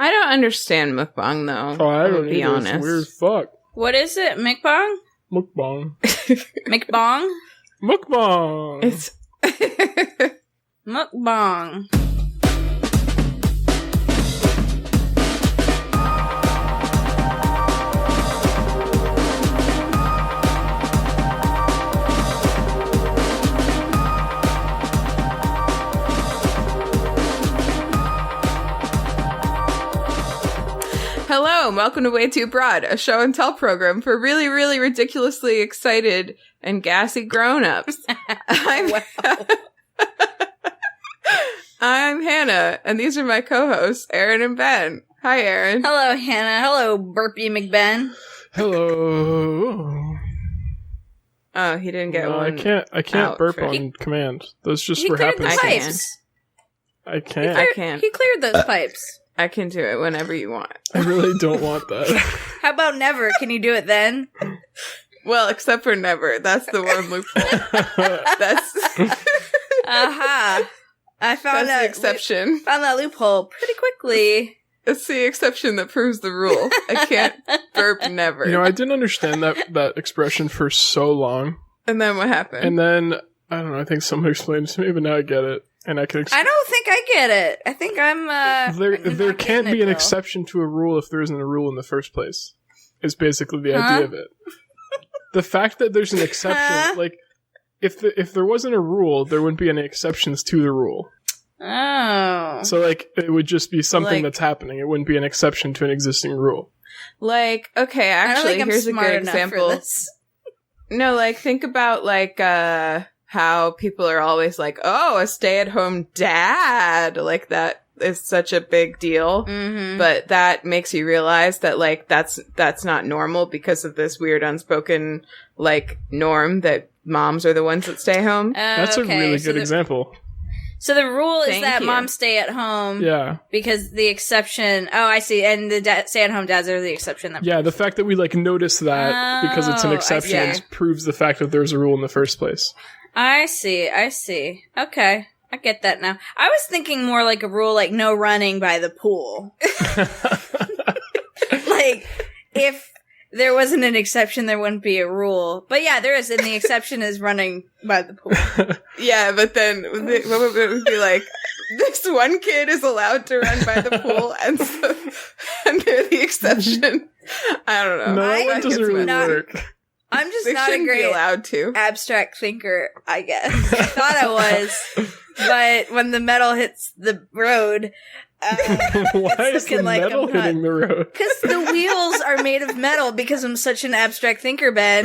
I don't understand mukbang, though. Oh, I don't be either. honest. It's weird as fuck. What is it? Mukbang? Mukbang. Mukbang? Mukbang! It's... Mukbang. Hello, and welcome to WayTooBroad, a show and tell program for really, really ridiculously excited and gassy grown-ups. I'm Hannah, and these are my co-hosts, Aaron and Ben. Hi, Aaron. Hello, Hannah. Hello, Burpee McBen. Hello. Oh, he didn't get one. I can't burp on command. Those just He were cleared happening. the pipes. I can't. I can't. He cleared those pipes. I can do it whenever you want. I really don't want that. How about never? Can you do it then? Well, except for never. That's the one loophole. That's... Aha. I found That's the exception. Found that loophole pretty quickly. It's the exception that proves the rule. I can't burp never. You know, I didn't understand that expression for so long. And then what happened? And then, I don't know, I think someone explained it to me, but now I get it. And I can I don't think I get it. I think I'm, There can't be an exception to a rule if there isn't a rule in the first place. Is basically the idea of it. The fact that there's an exception, like, if there wasn't a rule, there wouldn't be any exceptions to the rule. Oh. So, like, it would just be something Like- that's happening. It wouldn't be an exception to an existing rule. Like, okay, actually, here's a good example. No, like, think about, like, how people are always like, oh, a stay-at-home dad. Like, that is such a big deal. Mm-hmm. But that makes you realize that, like, that's not normal because of this weird unspoken, like, norm that moms are the ones that stay home. That's a really good example. So the rule is Thank that you. moms stay at home. Yeah. Because the exception... Oh, I see. And the stay-at-home dads are the exception. Yeah, the fact that we, like, notice that because it's an Oh, I exception see. proves the fact that there's a rule in the first place. I see. Okay. I get that now. I was thinking more like a rule like no running by the pool. Like, if there wasn't an exception, there wouldn't be a rule. But yeah, there is, and the exception is running by the pool. Yeah, but then it would be like, this one kid is allowed to run by the pool, and they're the exception. I don't know. No, that one doesn't really work. I'm just They not a shouldn't great be allowed to. abstract thinker, I guess. I thought I was, but when the metal hits the road, Why it's is the looking like metal I'm not- hitting the road? Because the wheels are made of metal because I'm such an abstract thinker, Ben.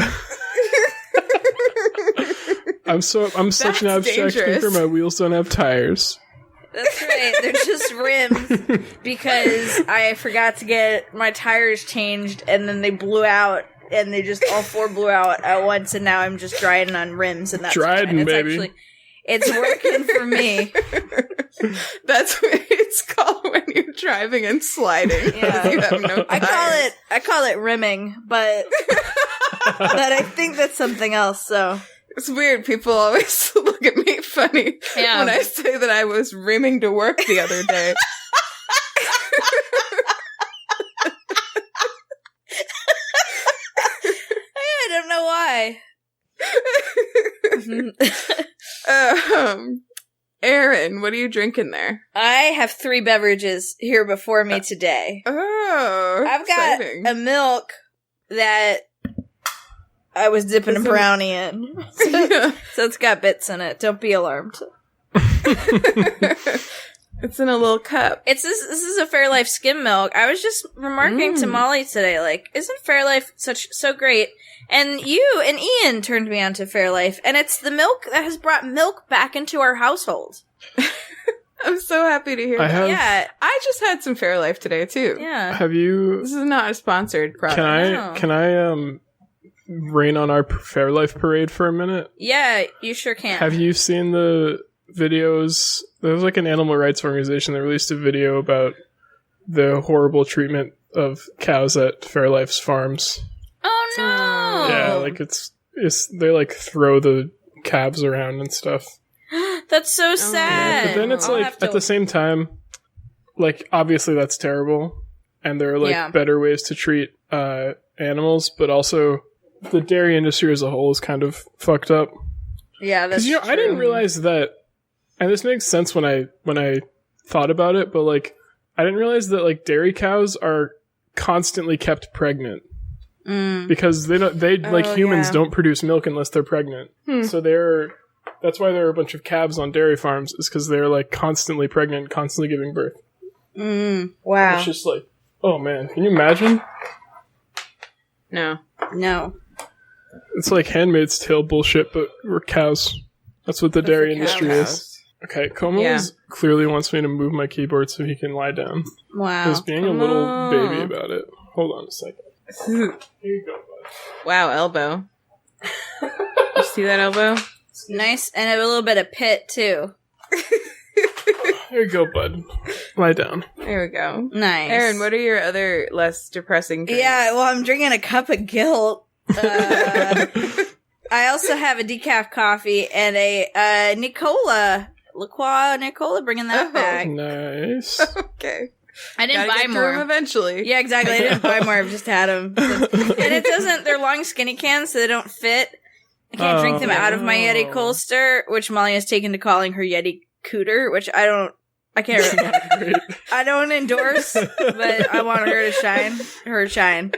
I'm such an abstract dangerous. thinker, my wheels don't have tires. That's right. They're just rims because I forgot to get my tires changed and then they blew out and they just all four blew out at once and now I'm just riding on rims and that's Dryden, fine. baby. It's working for me. That's what it's called when you're driving and sliding. Yeah. You have no I tires. call it rimming, but I think that's something else, so. It's weird. People always look at me funny when I say that I was rimming to work the other day. I don't know why. Aaron, what are you drinking there? I have 3 beverages here before me today. Oh, I've got a milk that I was dipping a brownie in. So it's got bits in it. Don't be alarmed. It's in a little cup. This is a Fairlife skim milk. I was just remarking to Molly today, like, isn't Fairlife so great? And you and Ian turned me on to Fairlife, and it's the milk that has brought milk back into our household. I'm so happy to hear that. Yeah. I just had some Fairlife today, too. Yeah. Have you... This is not a sponsored product. Can I rain on our Fairlife parade for a minute? Yeah, you sure can. Have you seen the videos? There was like an animal rights organization that released a video about the horrible treatment of cows at Fairlife's farms. Oh no! Yeah, like it's they like throw the calves around and stuff. That's so sad. But then it's I'll like have to- at the same time, like, obviously that's terrible, and there are, like, better ways to treat animals, but also the dairy industry as a whole is kind of fucked up. Yeah, that's true. I didn't realize that, and this makes sense when I thought about it, but, like, I didn't realize that, like, dairy cows are constantly kept pregnant. Because humans don't produce milk unless they're pregnant. So that's why there are a bunch of calves on dairy farms, is because they're, like, constantly pregnant, constantly giving birth. Wow. It's just like, oh man, can you imagine? No. It's like Handmaid's Tale bullshit, but we're cows. That's what the dairy industry is. Okay, Como clearly wants me to move my keyboard so he can lie down. Wow. He's being a little baby about it. Hold on a second. Here you go, bud. Wow, elbow. You see that elbow? Nice, and a little bit of pit, too. Here you go, bud. Lie down. There we go. Nice. Aaron, what are your other less depressing drinks? Yeah, well, I'm drinking a cup of guilt. I also have a decaf coffee and a Nicola. La Croix Nicola, bringing that back. Nice. Okay. I didn't buy more. Them eventually. Yeah, exactly. I didn't buy more. I've just had them. And it doesn't, they're long skinny cans, so they don't fit. I can't drink them out of my Yeti Coaster, which Molly has taken to calling her Yeti Cooter, which I don't endorse, but I want her to shine.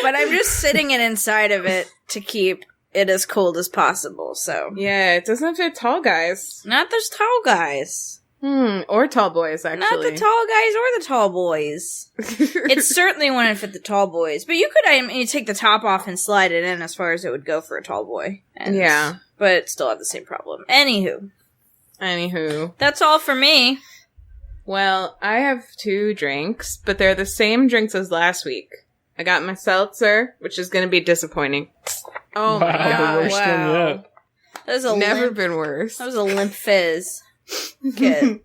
But I'm just sitting it inside of it to keep it as cold as possible, so. Yeah, it doesn't fit tall guys. Not those tall guys. Or tall boys, actually. Not the tall guys or the tall boys. It certainly wouldn't fit the tall boys. But you could, you take the top off and slide it in as far as it would go for a tall boy. Yeah. But still have the same problem. Anywho. That's all for me. Well, I have 2 drinks, but they're the same drinks as last week. I got my seltzer, which is going to be disappointing. Oh my god. The worst one yet. That was Never been worse. That was a limp fizz. Kid.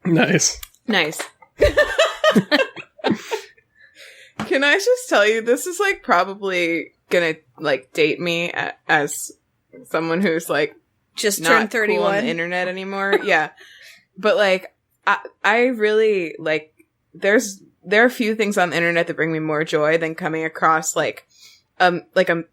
Nice. Can I just tell you, this is, like, probably gonna, like, date me as someone who's, like, just not turned 31 cool on the internet anymore. Yeah. But, like, I really, like, there are a few things on the internet that bring me more joy than coming across, like a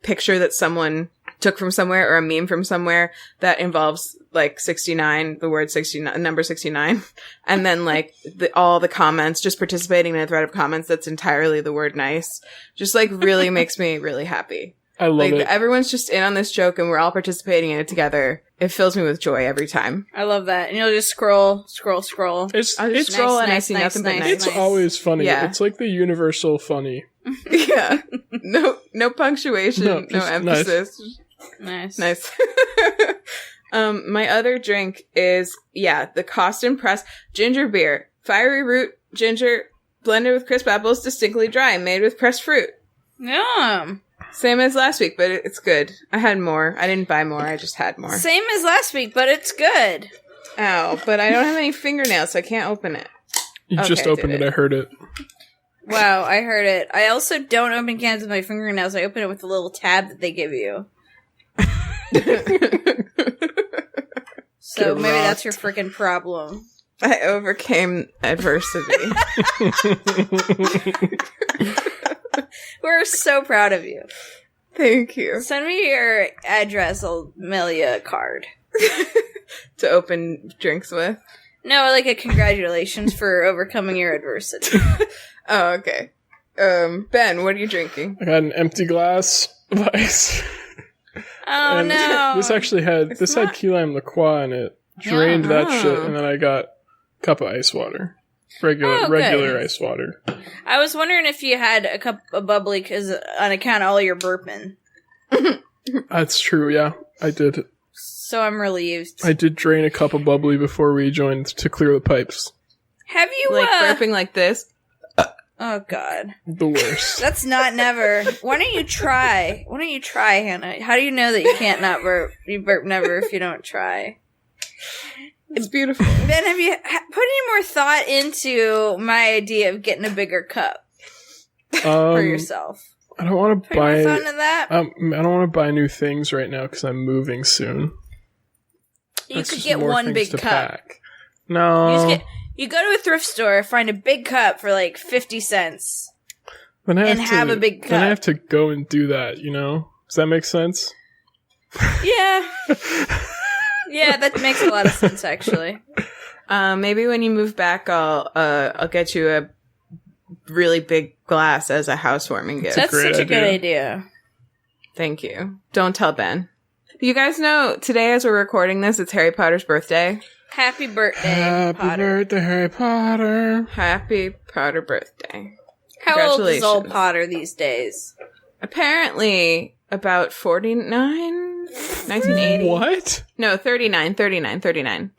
picture that someone took from somewhere or a meme from somewhere that involves, like, 69, the word 69, number 69, and then, like, all the comments, just participating in a thread of comments that's entirely the word nice, just, like, really makes me really happy. I love it. Everyone's just in on this joke and we're all participating in it together. It fills me with joy every time. I love that. And you'll just scroll. It's scroll and I see nothing but nice. It's always funny. Yeah. It's like the universal funny. Yeah. No punctuation, no emphasis. Nice. My other drink is, the Costin Press ginger beer. Fiery root ginger blended with crisp apples, distinctly dry, made with pressed fruit. Yeah. Same as last week, but it's good. I had more. I didn't buy more. I just had more. Same as last week, but it's good. Ow, but I don't have any fingernails, so I can't open it. You just opened it. I heard it. Wow, I heard it. I also don't open cans with my fingernails. I open it with the little tab that they give you. So maybe that's your freaking problem. I overcame adversity. We're so proud of you. Thank you. Send me your address. I'll mail you a card. To open drinks with? No, like a congratulations for overcoming your adversity. Oh, okay. Ben, what are you drinking? I got an empty glass of ice. Oh, and no. This actually had key lime LaCroix in it. Drained that shit, and then I got a cup of ice water. Regular ice water. I was wondering if you had a cup of bubbly because on account of all your burping. That's true, yeah. I did. So I'm relieved. I did drain a cup of bubbly before we joined to clear the pipes. Have you, burping like this? Oh, God. The worst. That's not never. Why don't you try, Hannah? How do you know that you can't not burp? You burp never if you don't try. It's beautiful. Ben, have you put any more thought into my idea of getting a bigger cup for yourself? I don't want to buy. Put more thought into that? I don't want to buy new things right now because I'm moving soon. You could get one big cup. Pack. No. You go to a thrift store, find a big cup for like 50 cents, and have a big cup. Then I have to go and do that, you know? Does that make sense? Yeah. Yeah, that makes a lot of sense, actually. Maybe when you move back, I'll get you a really big glass as a housewarming gift. That's such a good idea. Thank you. Don't tell Ben. You guys know, today as we're recording this, it's Harry Potter's birthday. Happy birthday, Happy birthday, Harry Potter. Happy Potter birthday. How old is old Potter these days? Apparently about 49? 1980? What? No, 39.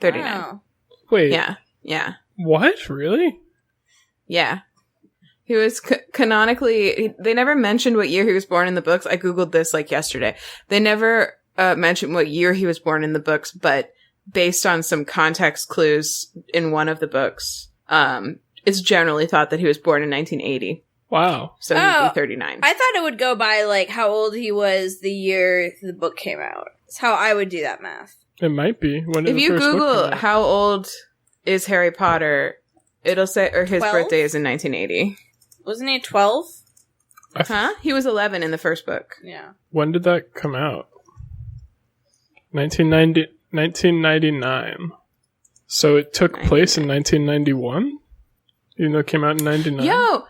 Wow. Wait. Yeah. What? Really? Yeah. He was canonically... They never mentioned what year he was born in the books. I googled this like yesterday. They never mentioned what year he was born in the books, but based on some context clues in one of the books, it's generally thought that he was born in 1980. Wow. So he'd be 39. I thought it would go by like how old he was the year the book came out. That's how I would do that math. It might be. If you Google how old is Harry Potter, it'll say, or his 12? birthday is in 1980. Wasn't he 12? Huh? He was 11 in the first book. Yeah. When did that come out? 1999. So it took place in 1991? Even though it came out in 99? Yo!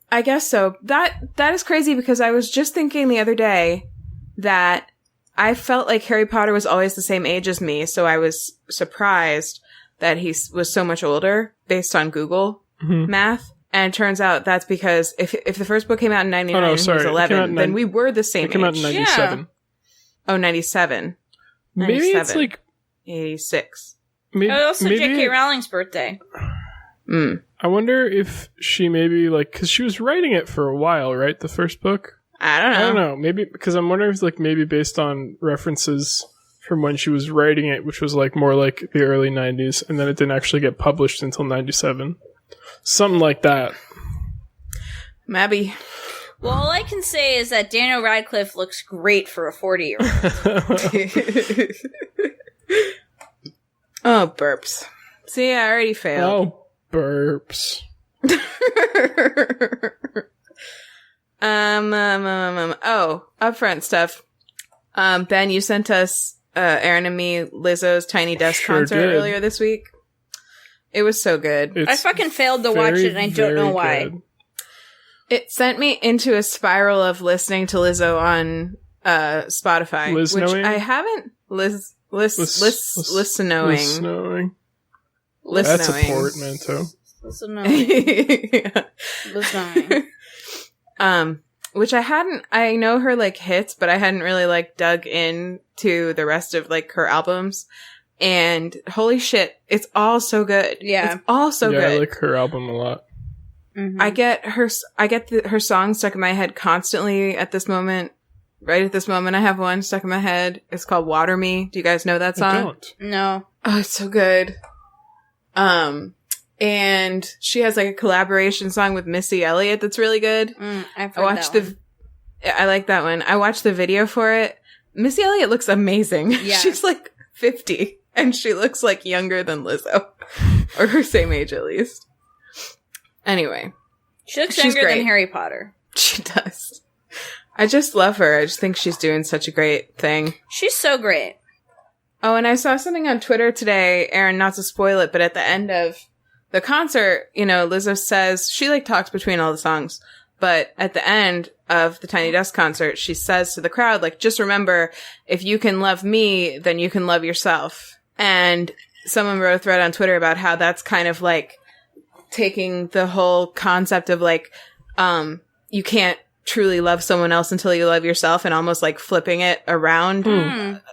I guess so. That is crazy because I was just thinking the other day that I felt like Harry Potter was always the same age as me, so I was surprised that he was so much older based on Google math. And it turns out that's because if the first book came out in 99 and he was 11, then we were the same age. It came out in 97. Yeah. Oh, 97. Maybe 97. It's like... 86. Maybe, also J.K. Rowling's birthday. I wonder if she maybe, like... Because she was writing it for a while, right? The first book? I don't know. Maybe... Because I'm wondering if it's like maybe based on references from when she was writing it, which was like more like the early 90s, and then it didn't actually get published until 97. Something like that. Maybe. Well, all I can say is that Daniel Radcliffe looks great for a 40-year-old. Oh, burps. See, I already failed. Oh, burps. Oh, upfront stuff. Ben, you sent us, Aaron and me, Lizzo's Tiny Desk concert earlier this week. It was so good. I fucking failed to watch it, and I don't know why. Good. It sent me into a spiral of listening to Lizzo on Spotify, which I haven't listening. That's a portmanteau. Which I hadn't. I know her like hits, but I hadn't really like dug into the rest of like her albums. And holy shit, it's all so good. Yeah, it's all so good. I like her album a lot. Mm-hmm. I get her song stuck in my head constantly at this moment. Right at this moment, I have one stuck in my head. It's called "Water Me." Do you guys know that song? I don't. No. Oh, it's so good. And she has like a collaboration song with Missy Elliott that's really good. I watched I like that one. I watched the video for it. Missy Elliott looks amazing. Yeah. She's like 50 and she looks like younger than Lizzo, or her same age at least. Anyway, she looks younger than Harry Potter. She does. I just love her. I just think she's doing such a great thing. She's so great. Oh, and I saw something on Twitter today, Aaron, not to spoil it, but at the end of the concert, you know, Lizzo says, she like talks between all the songs, but at the end of the Tiny Desk concert, she says to the crowd, like, just remember, if you can love me, then you can love yourself. And someone wrote a thread on Twitter about how that's kind of like taking the whole concept of like, you can't truly love someone else until you love yourself, and almost like flipping it around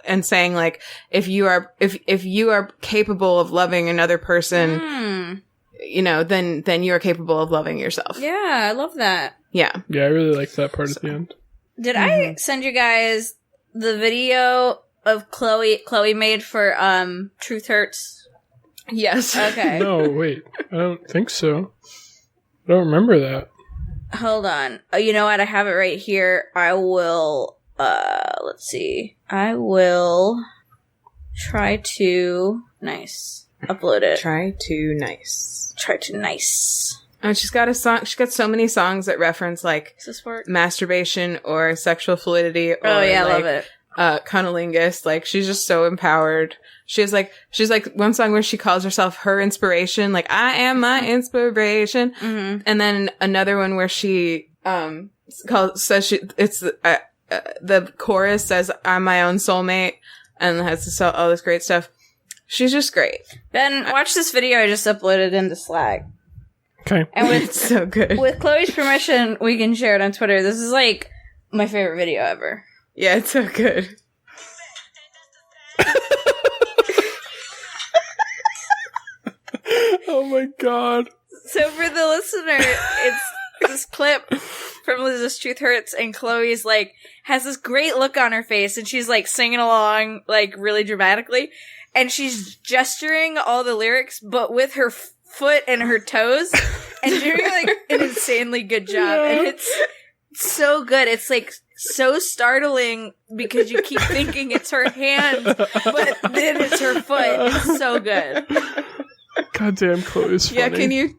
and saying like, if you are capable of loving another person, you know, then you are capable of loving yourself. Yeah, I love that. Yeah. Yeah, I really like that part at the end. Did I send you guys the video of Chloe made for Truth Hurts? Yes. Okay. No, wait. I don't think so. I don't remember that. Hold on. Oh, you know what? I have it right here. I will, let's see. I will try to... Nice. upload it. Try to nice. And she's got a song. She's got so many songs that reference like masturbation or sexual fluidity. Or, I love it. Cunnilingus. Like, she's just so empowered. She's like one song where she calls herself her inspiration. Like, I am my inspiration. Mm-hmm. And then another one where she the chorus says, I'm my own soulmate, and has all this great stuff. She's just great. Ben, watch this video I just uploaded into Slack. Okay. And it's so good. With Chloe's permission, we can share it on Twitter. This is like my favorite video ever. Yeah, it's so good. Oh my god. So for the listener, it's this clip from LIZZO's Truth Hurts, and Chloe's like has this great look on her face, and she's like singing along like really dramatically, and she's gesturing all the lyrics but with her foot and her toes and doing like an insanely good job. Yeah. And it's so good. It's like so startling because you keep thinking it's her hand, but then it's her foot. It's so good. Goddamn, Chloe's funny. Yeah, can you?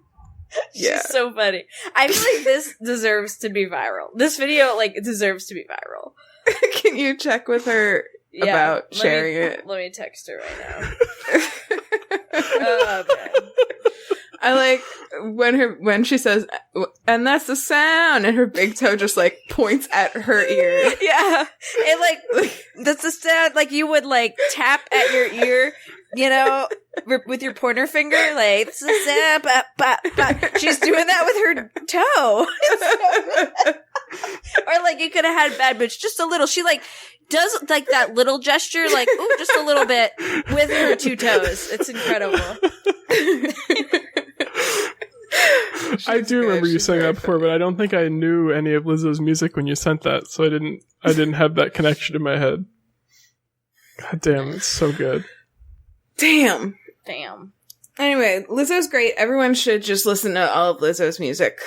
Yeah. She's so funny. I feel like this deserves to be viral. This video, like, it deserves to be viral. Can you check with her about sharing it? Let me text her right now. Oh, man. I like when she says, and that's the sound, and her big toe just like points at her ear. Yeah. And like, that's the sound, like you would like tap at your ear, you know, with your pointer finger, like, it's the sound, she's doing that with her toe. Or like you could have had Bad Bitch just a little. She like does like that little gesture, like, ooh, just a little bit with her two toes. It's incredible. I do remember you saying that before, but I don't think I knew any of Lizzo's music when you sent that, so I didn't have that connection in my head. God damn, it's so good. Damn. Anyway, Lizzo's great. Everyone should just listen to all of Lizzo's music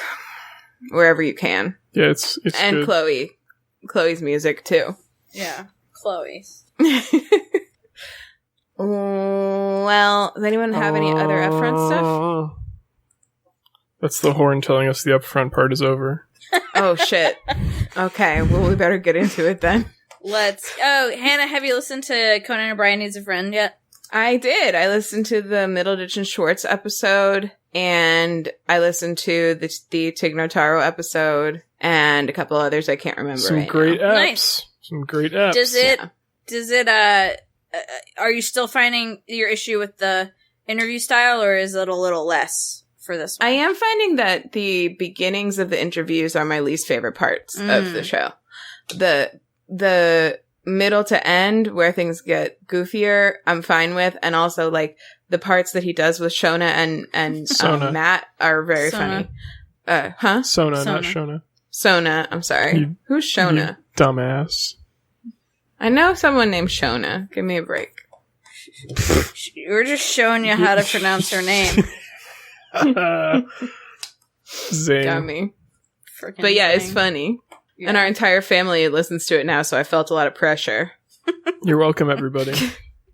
wherever you can. Yeah, it's and good. Chloe's music too. Yeah, Chloe's. Well, does anyone have any other upfront stuff? That's the horn telling us the upfront part is over. Oh, shit. Okay, well, we better get into it then. Oh, Hannah, have you listened to Conan O'Brien Needs a Friend yet? I did. I listened to the Middleditch and Schwartz episode, and I listened to the Tig Notaro episode, and a couple others I can't remember. Some great apps. Some great apps. Does it, are you still finding your issue with the interview style, or is it a little less for this one? I am finding that the beginnings of the interviews are my least favorite parts of the show. The middle to end, where things get goofier, I'm fine with, and also like the parts that he does with Shona and Matt are very funny. Sona, not Shona. Sona, I'm sorry. Who's Shona? You dumbass. I know someone named Shona. Give me a break. We're just showing you how to pronounce her name. Zing. Dummy. But yeah, it's funny. Yeah. And our entire family listens to it now, so I felt a lot of pressure. You're welcome, everybody.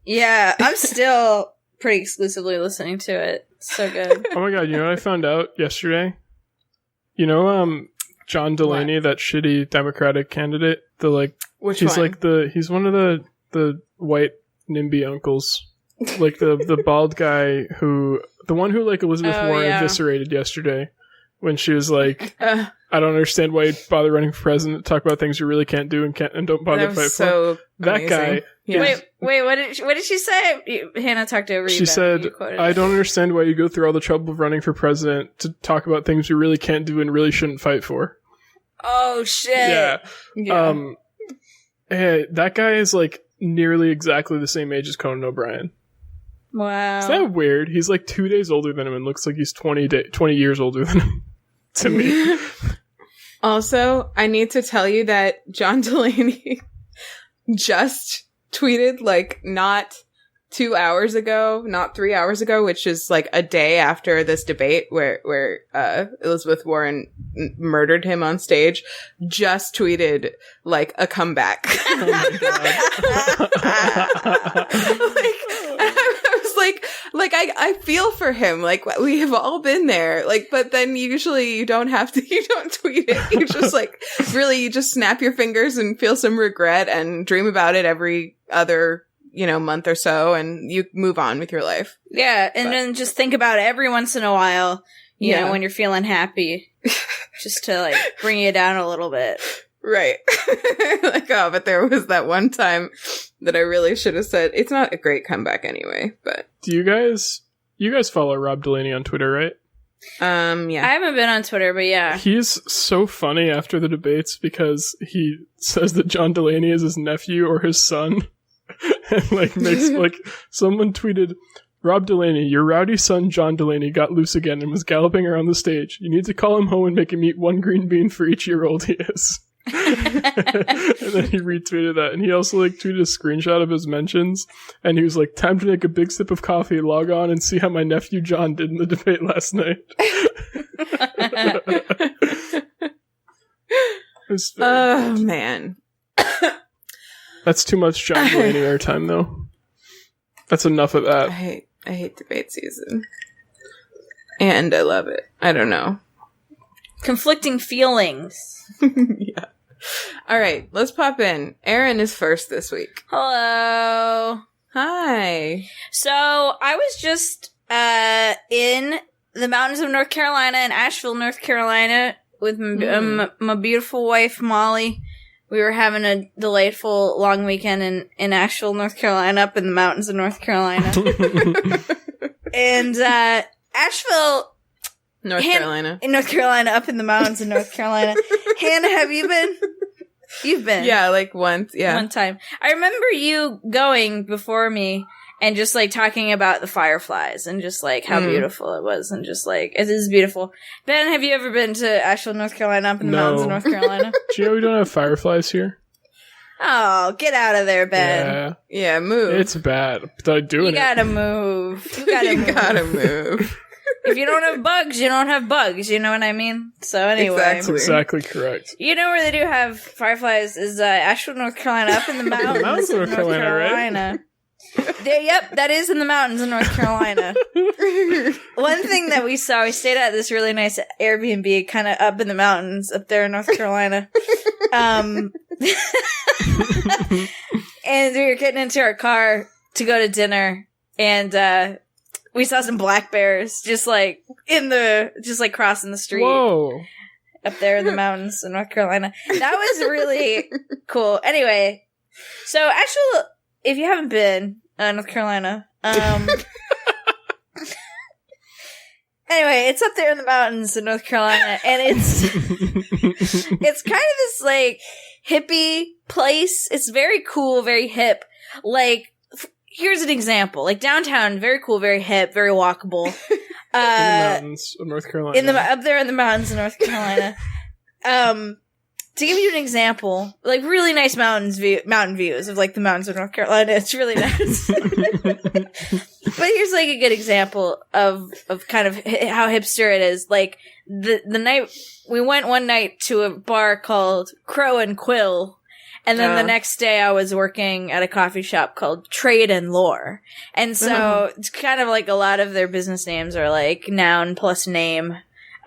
Yeah, I'm still pretty exclusively listening to it. It's so good. Oh my god, you know what I found out yesterday? You know, John Delaney, that shitty Democratic candidate? He's one of the white NIMBY uncles. Like the bald guy the one who like Elizabeth Warren eviscerated yesterday when she was like, I don't understand why you bother running for president, talk about things you really can't do and don't bother to fight for. That guy. Yeah. Wait, what did she say? Hannah talked over you. She said, I don't understand why you go through all the trouble of running for president to talk about things you really can't do and really shouldn't fight for. Oh, shit. Yeah. Hey, that guy is like nearly exactly the same age as Conan O'Brien. Wow. Is that weird? He's like 2 days older than him and looks like he's 20 years older than him. To me. Also, I need to tell you that John Delaney just tweeted, like, not 2 hours ago, not 3 hours ago, which is like a day after this debate where Elizabeth Warren murdered him on stage, just tweeted like a comeback. Oh my God. I was I feel for him. Like, we have all been there. Like, but then usually you don't tweet it. You just you just snap your fingers and feel some regret and dream about it every other, month or so, and you move on with your life. Yeah, and then just think about it every once in a while, you know, when you're feeling happy, just to, bring you down a little bit. Right. But there was that one time that I really should have said, it's not a great comeback anyway, but. Do you guys follow Rob Delaney on Twitter, right? Yeah. I haven't been on Twitter, but yeah. He's so funny after the debates because he says that John Delaney is his nephew or his son. And makes someone tweeted, Rob Delaney, your rowdy son John Delaney got loose again and was galloping around the stage. You need to call him home and make him eat one green bean for each year-old he is. And then he retweeted that, and he also tweeted a screenshot of his mentions, and he was like, time to take a big sip of coffee, log on and see how my nephew John did in the debate last night. Oh man. That's too much John Delaney airtime though. That's enough of that. I hate debate season. And I love it. I don't know. Conflicting feelings. Yeah. All right, let's pop in. Erin is first this week. Hello. Hi. So, I was just in the mountains of North Carolina, in Asheville, North Carolina, with my beautiful wife, Molly. We were having a delightful long weekend in Asheville, North Carolina, up in the mountains of North Carolina. And Asheville... Carolina. In North Carolina, up in the mountains in North Carolina. Hannah, have you been? You've been. Yeah, once, yeah. One time. I remember you going before me and just, talking about the fireflies and just, how beautiful it was and just, it is beautiful. Ben, have you ever been to Asheville, North Carolina, up in the mountains of North Carolina? Do you know we don't have fireflies here? Oh, get out of there, Ben. Yeah, move. It's bad. But I do it. You gotta move. You gotta move. If you don't have bugs, you don't have bugs. You know what I mean? So anyway. That's exactly correct. You know where they do have fireflies is Asheville, North Carolina, up in the mountains of North Carolina. Right? Yep, that is in the mountains of North Carolina. One thing that we stayed at this really nice Airbnb kind of up in the mountains up there in North Carolina. And we were getting into our car to go to dinner, and we saw some black bears just crossing the street. Whoa. Up there in the mountains in North Carolina. That was really cool. Anyway, so actually, if you haven't been North Carolina, anyway, it's up there in the mountains in North Carolina, and it's kind of this hippie place. It's very cool, very hip. Here's an example. Downtown, very cool, very hip, very walkable. In the mountains of North Carolina. Up there in the mountains of North Carolina. To give you an example, really nice mountain views of the mountains of North Carolina. It's really nice. But here's a good example of kind of how hipster it is. The night we went one night to a bar called Crow and Quill. And then the next day I was working at a coffee shop called Trade and Lore. And so it's kind of a lot of their business names are noun plus name.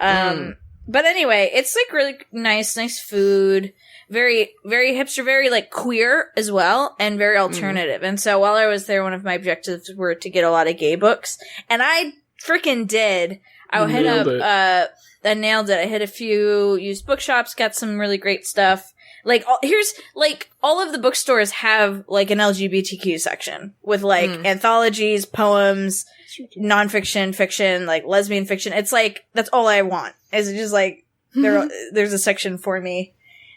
But anyway, it's really nice food. Very, very hipster, very queer as well, and very alternative. And so while I was there, one of my objectives were to get a lot of gay books. And I freaking did. I hit up, I nailed it. I hit a few used bookshops, got some really great stuff. All of the bookstores have an LGBTQ section with anthologies, poems, nonfiction, fiction, lesbian fiction. It's that's all I want. Is just there's a section for me.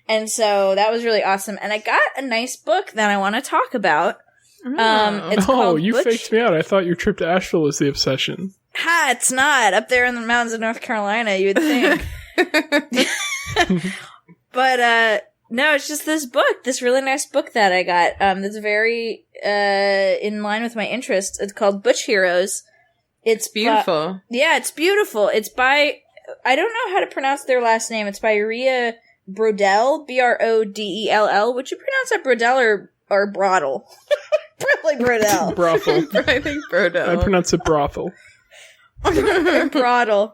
And so that was really awesome. And I got a nice book that I want to talk about. It's called you Butch. faked me out. I thought your trip to Asheville was the obsession. Ha, it's not. Up there in the mountains of North Carolina, you would think. But, no, it's just this book, this really nice book that I got, that's very, in line with my interests. It's called Butch Heroes. It's beautiful. It's beautiful. It's by, I don't know how to pronounce their last name. It's by Rhea Brodell, Brodell. Would you pronounce that Brodell or Brodell? like Brodell. Brothel. I think Brodell. I pronounce it brothel. Brodell.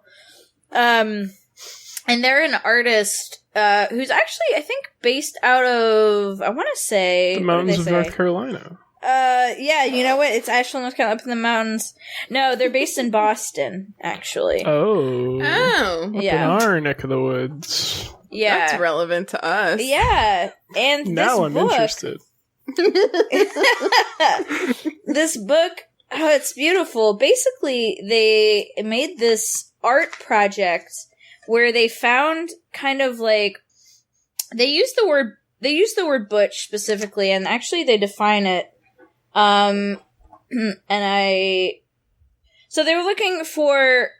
And they're an artist who's actually, I think, based out of, I want to say... the mountains of North Carolina. Yeah, you know what? It's actually North Carolina, up in the mountains. No, they're based in Boston, actually. Oh. Oh. In our neck of the woods. Yeah. That's relevant to us. Yeah. And now I'm interested. This book, oh, it's beautiful. Basically, they made this art project where they found kind of like, they use the word butch specifically, and actually they define it. So they were looking for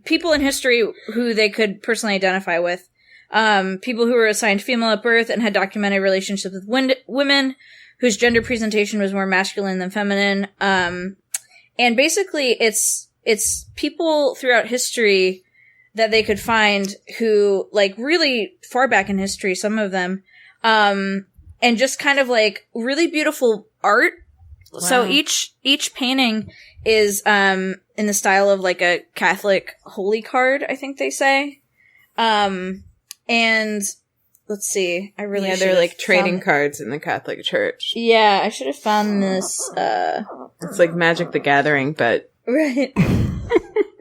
people in history who they could personally identify with. People who were assigned female at birth and had documented relationships with women whose gender presentation was more masculine than feminine. And basically it's people throughout history that they could find who, like, really far back in history, some of them, and just kind of like really beautiful art. Wow. So each painting is in the style of like a Catholic holy card, I think they say. And let's see, they're like trading cards in the Catholic Church. Yeah, I should have found this. It's like Magic the Gathering, but right.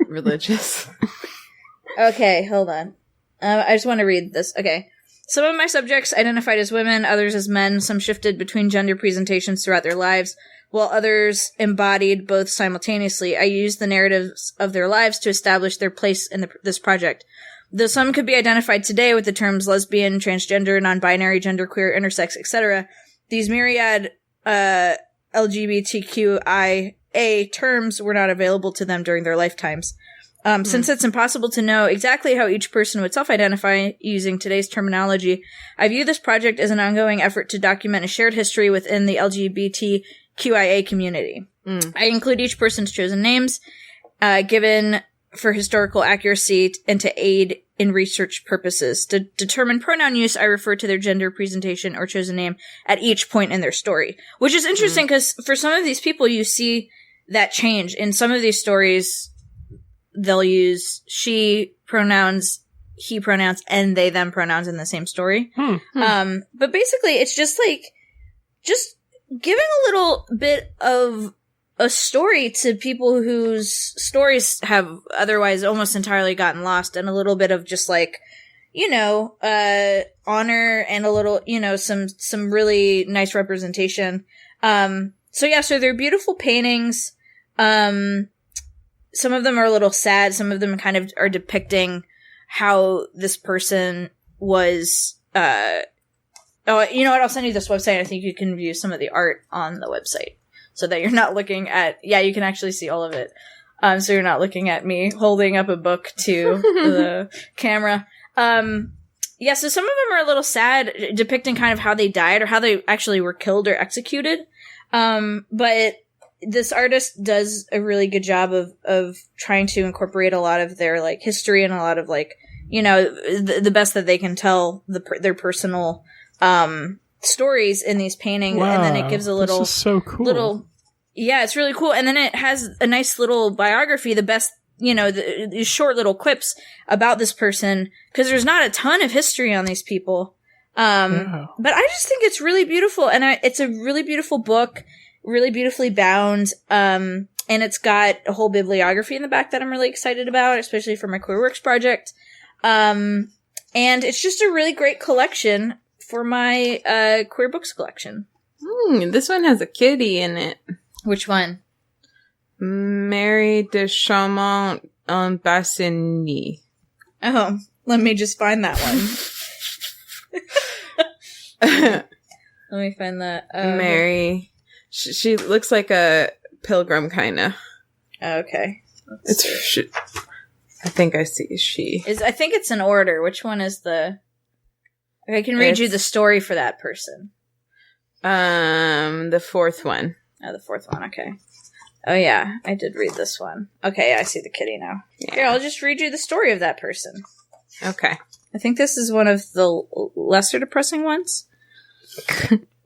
religious. Okay, hold on. I just want to read this. Okay. Some of my subjects identified as women, others as men. Some shifted between gender presentations throughout their lives, while others embodied both simultaneously. I used the narratives of their lives to establish their place in this project. Though some could be identified today with the terms lesbian, transgender, non-binary, genderqueer, intersex, etc., these myriad LGBTQIA terms were not available to them during their lifetimes. Since it's impossible to know exactly how each person would self-identify using today's terminology, I view this project as an ongoing effort to document a shared history within the LGBTQIA community. I include each person's chosen names, given for historical accuracy and to aid in research purposes. To determine pronoun use, I refer to their gender presentation or chosen name at each point in their story. Which is interesting because for some of these people, you see that change. In some of these stories, they'll use she pronouns, he pronouns, and they them pronouns in the same story. But basically, it's just like, just giving a little bit of a story to people whose stories have otherwise almost entirely gotten lost, and a little bit of just like, honor and a little, some really nice representation. So they're beautiful paintings. Some of them are a little sad. Some of them kind of are depicting how this person was, you know what? I'll send you this website. I think you can view some of the art on the website so that you're not looking at, you can actually see all of it. So you're not looking at me holding up a book to the camera. So some of them are a little sad, depicting kind of how they died or how they actually were killed or executed. But this artist does a really good job of trying to incorporate a lot of their like history and a lot of like, the best that they can tell their personal stories in these paintings. Wow, and then it gives a little, this is so cool. It's really cool. And then it has a nice little biography, the best, these short little quips about this person, because there's not a ton of history on these people. But I just think it's really beautiful, and it's a really beautiful book. Really beautifully bound, and it's got a whole bibliography in the back that I'm really excited about, especially for my QueerWorks project. And it's just a really great collection for my queer books collection. This one has a kitty in it. Which one? Mary de Chaumont en Bassigny. Oh, let me just find that one. Let me find that. Mary. She looks like a pilgrim, kind of. Okay. I think I see she. I think it's in order. Which one is the... I can read you the story for that person. The fourth one. Oh, the fourth one. Okay. Oh, yeah. I did read this one. Okay, I see the kitty now. Yeah. Here, I'll just read you the story of that person. Okay. I think this is one of the lesser depressing ones.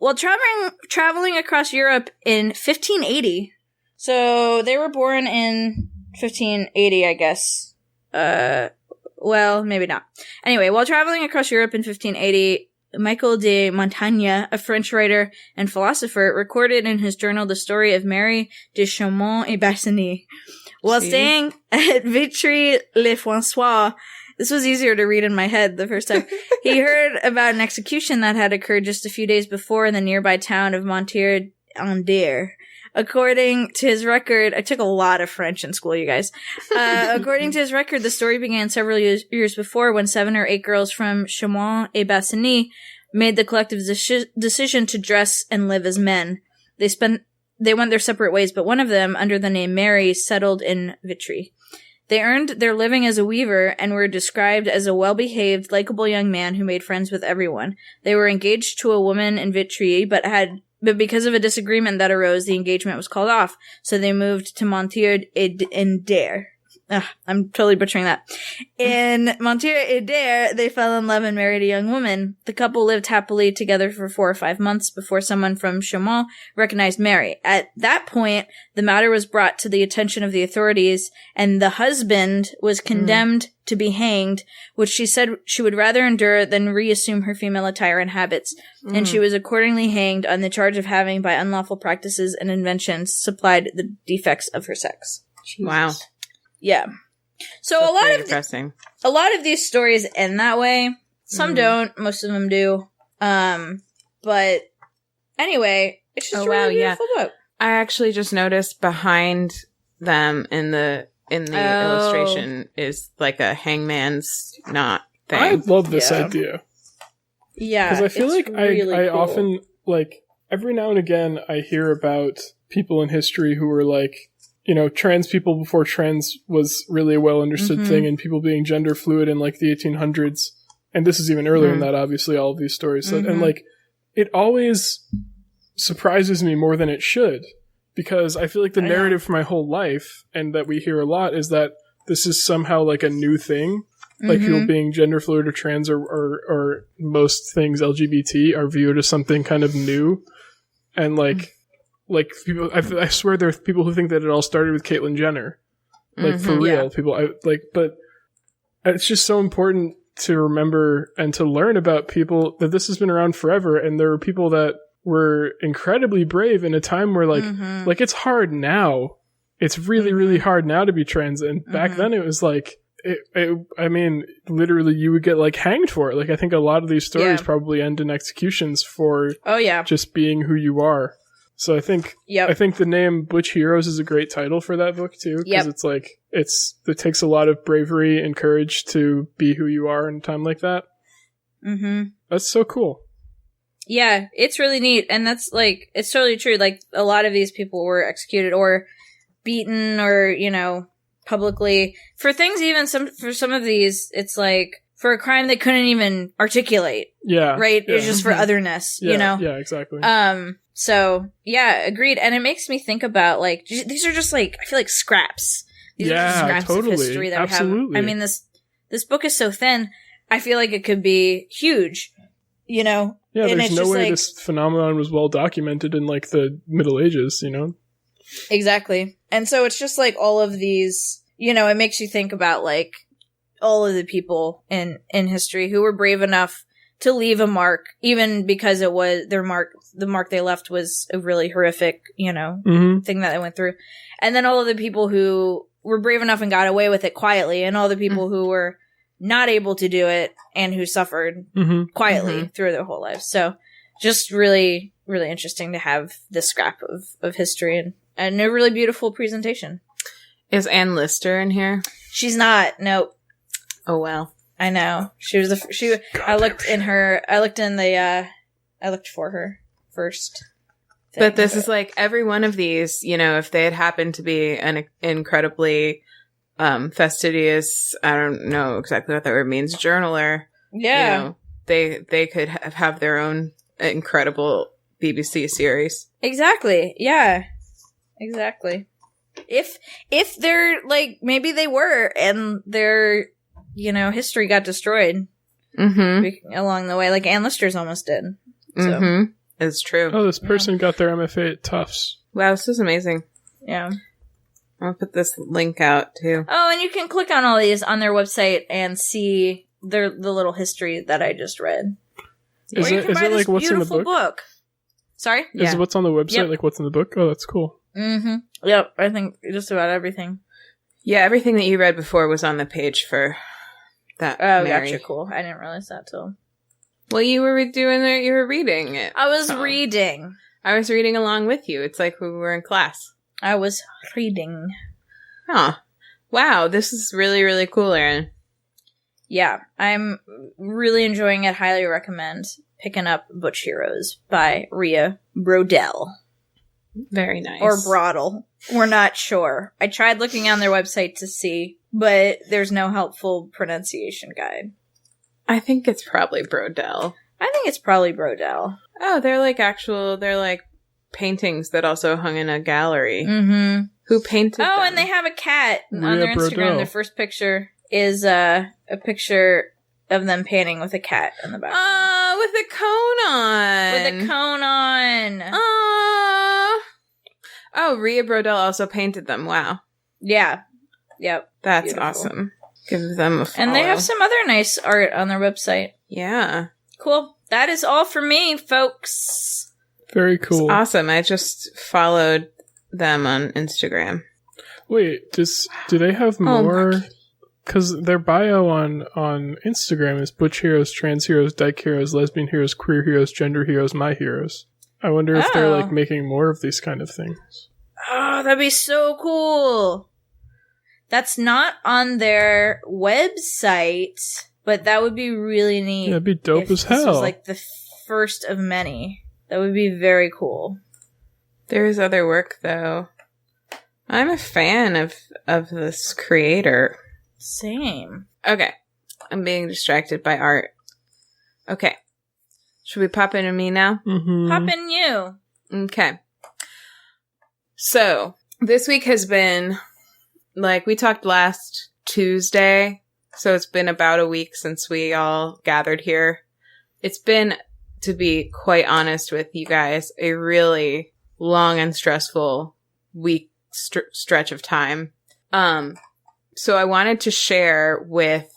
while traveling across Europe in 1580. So they were born in 1580, I guess. Well, maybe not. Anyway, while traveling across Europe in 1580, Michael de Montaigne, a French writer and philosopher, recorded in his journal the story of Mary de Chaumont et Bassigny. While staying at Vitry-le-François, this was easier to read in my head the first time, he heard about an execution that had occurred just a few days before in the nearby town of Montier-en-Der. According to his record, I took a lot of French in school, you guys. According to his record, the story began several years before when 7 or 8 girls from Chaumont et Bassigny made the collective decision to dress and live as men. They went their separate ways, but one of them, under the name Mary, settled in Vitry. They earned their living as a weaver and were described as a well-behaved, likable young man who made friends with everyone. They were engaged to a woman in Vitry, but because of a disagreement that arose, the engagement was called off, so they moved to Montier-en-Der. I'm totally butchering that. In Montier-en-Der, they fell in love and married a young woman. The couple lived happily together for 4 or 5 months before someone from Chaumont recognized Mary. At that point, the matter was brought to the attention of the authorities, and the husband was condemned to be hanged, which she said she would rather endure than reassume her female attire and habits. And she was accordingly hanged on the charge of having, by unlawful practices and inventions, supplied the defects of her sex. Jesus. Wow. Yeah. So a lot of these stories end that way. Some don't. Most of them do. But anyway, it's just a really beautiful book. I actually just noticed behind them in the illustration is like a hangman's knot thing. I love this idea. Yeah. Because I feel like really I cool. often, like, every now and again I hear about people in history who were like, you know, trans people before trans was really a well understood thing, and people being gender fluid in like the 1800s. And this is even earlier than that, obviously, all of these stories. So, and like, it always surprises me more than it should, because I feel like the narrative for my whole life, and that we hear a lot, is that this is somehow like a new thing. Like people being gender fluid or trans or most things LGBT are viewed as something kind of new. And like people, I swear there are people who think that it all started with Caitlyn Jenner. Like for real, people, but it's just so important to remember and to learn about people that this has been around forever. And there are people that were incredibly brave in a time where like it's hard now. It's really, really hard now to be trans. And back then it was like, I mean, literally you would get like hanged for it. Like I think a lot of these stories probably end in executions for just being who you are. So I think the name Butch Heroes is a great title for that book too, because it's like it takes a lot of bravery and courage to be who you are in a time like that. That's so cool. Yeah, it's really neat, and that's like it's totally true. Like a lot of these people were executed or beaten, or you know, publicly for things. Even for some of these, it's like for a crime they couldn't even articulate. Yeah, right. Yeah. It's just for otherness. Yeah, you know. Yeah, exactly. So, yeah, agreed. And it makes me think about, like, these are just, like, I feel like scraps. These are just scraps of history that we have. I mean, this book is so thin, I feel like it could be huge, you know? Yeah, and there's no way this phenomenon was well documented in, like, the Middle Ages, you know? Exactly. And so it's just, like, all of these, you know, it makes you think about, like, all of the people in history who were brave enough to leave a mark, even because it was the mark they left was a really horrific, you know, thing that they went through. And then all of the people who were brave enough and got away with it quietly, and all the people who were not able to do it and who suffered quietly through their whole lives. So just really, really interesting to have this scrap of history and a really beautiful presentation. Is Ann Lister in here? She's not. Nope. Oh, well. I know. She was I looked for her first. But this is like every one of these, you know, if they had happened to be an incredibly fastidious, I don't know exactly what that word means, journaler. Yeah. You know, they could have their own incredible BBC series. Exactly. Yeah. Exactly. If they're like, maybe they were, and they're, you know, history got destroyed along the way, like Ann Lister's almost did. So, is true. Oh, this person got their MFA at Tufts. Wow, this is amazing. Yeah. I'll put this link out, too. Oh, and you can click on all these on their website and see the little history that I just read. Is it like what's in the book? Sorry? Is it what's on the website like what's in the book? Oh, that's cool. Mm-hmm. Yep, I think just about everything. Yeah, everything that you read before was on the page for that. Oh, gotcha, cool. I didn't realize that till... Well, you were reading it. I was reading. I was reading along with you. It's like we were in class. I was reading. Huh. Wow, this is really, really cool, Erin. Yeah, I'm really enjoying it. Highly recommend picking up Butch Heroes by Rhea Brodell. Very nice. Or Brodell. We're not sure. I tried looking on their website to see, but there's no helpful pronunciation guide. I think it's probably Brodell. I think it's probably Brodell. Oh, they're like paintings that also hung in a gallery. Mm-hmm. Who painted them? And they have a cat Rhea on their Instagram. Brodell. Their first picture is a picture of them painting with a cat in the back. With a cone on. With a cone on. Oh, Rhea Brodell also painted them. Wow. Yeah. Yep. That's Beautiful. Awesome. Give them a follow. And they have some other nice art on their website. Yeah. Cool. That is all for me, folks. Very cool. It's awesome. I just followed them on Instagram. Wait, do they have more? Because their bio on Instagram is Butch Heroes, Trans Heroes, Dyke Heroes, Lesbian Heroes, Queer Heroes, Gender Heroes, My Heroes. I wonder if they're like making more of these kind of things. Oh, that'd be so cool. That's not on their website, but that would be really neat. Yeah, it'd be dope as hell. This was like the first of many. That would be very cool. There is other work, though. I'm a fan of this creator. Same. Okay. I'm being distracted by art. Okay. Should we pop into me now? Mm-hmm. Pop in you. Okay. So, this week has been, like, we talked last Tuesday, so it's been about a week since we all gathered here. It's been, to be quite honest with you guys, a really long and stressful week stretch of time. So I wanted to share with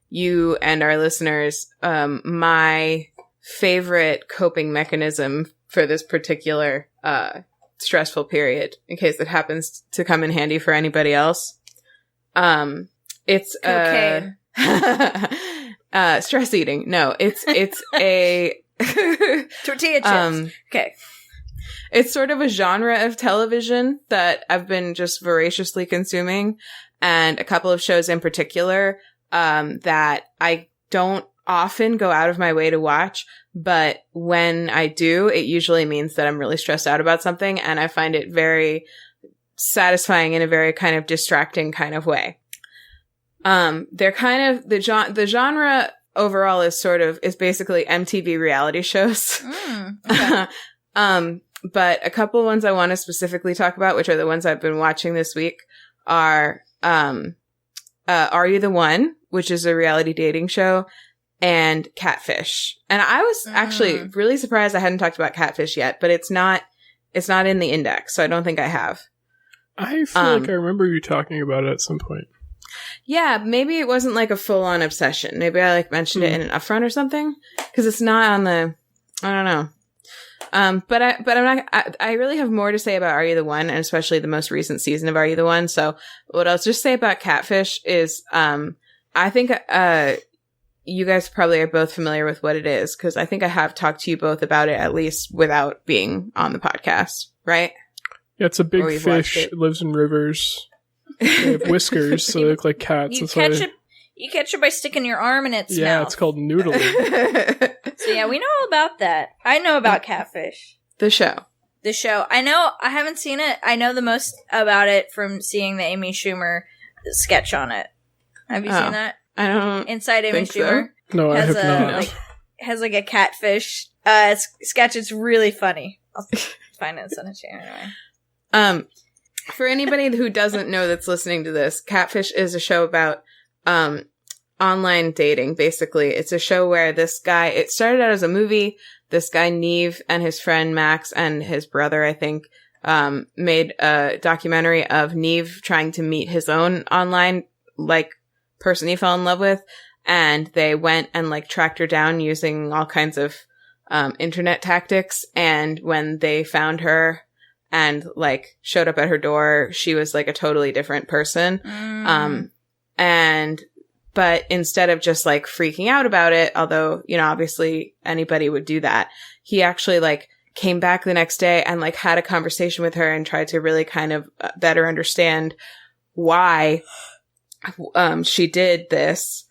you and our listeners my favorite coping mechanism for this particular stressful period, in case it happens to come in handy for anybody else. It's cocaine. Stress eating. No, it's a Tortilla chips. Okay. It's sort of a genre of television that I've been just voraciously consuming, and a couple of shows in particular that I don't often go out of my way to watch, but when I do, it usually means that I'm really stressed out about something, and I find it very satisfying in a very kind of distracting kind of way. They're kind of, the genre overall is basically MTV reality shows. Okay. But a couple ones I want to specifically talk about, which are the ones I've been watching this week, are Are You the One?, which is a reality dating show, and Catfish. And I was actually really surprised I hadn't talked about Catfish yet, but it's not in the index, so I don't think I have. I feel like I remember you talking about it at some point. Yeah, maybe it wasn't like a full-on obsession. Maybe I like mentioned it in an upfront or something, because it's not on the, I don't know. But I really have more to say about Are You the One, and especially the most recent season of Are You the One. So what I'll just say about Catfish is, I think, you guys probably are both familiar with what it is, because I think I have talked to you both about it, at least without being on the podcast, right? Yeah, it's a big fish. It lives in rivers. They have whiskers, so they look like cats. You catch it by sticking your arm in its mouth. Yeah, it's called noodling. So yeah, we know all about that. I know about Catfish. The show. I know, I haven't seen it. I know the most about it from seeing the Amy Schumer sketch on it. Have you seen that? I don't Inside Amy Schumer. So. No, I have not. Has like a catfish sketch. It's really funny. I'll find it and send it to you anyway. For anybody who doesn't know that's listening to this, Catfish is a show about online dating, basically. It's a show where this guy, it started out as a movie. This guy, Neve, and his friend Max and his brother, I think, made a documentary of Neve trying to meet his own online, like, person he fell in love with. And they went and, like, tracked her down using all kinds of internet tactics. And when they found her and, like, showed up at her door, she was, like, a totally different person. But instead of just, like, freaking out about it, although, you know, obviously anybody would do that, he actually, like, came back the next day and, like, had a conversation with her and tried to really kind of better understand why she did this.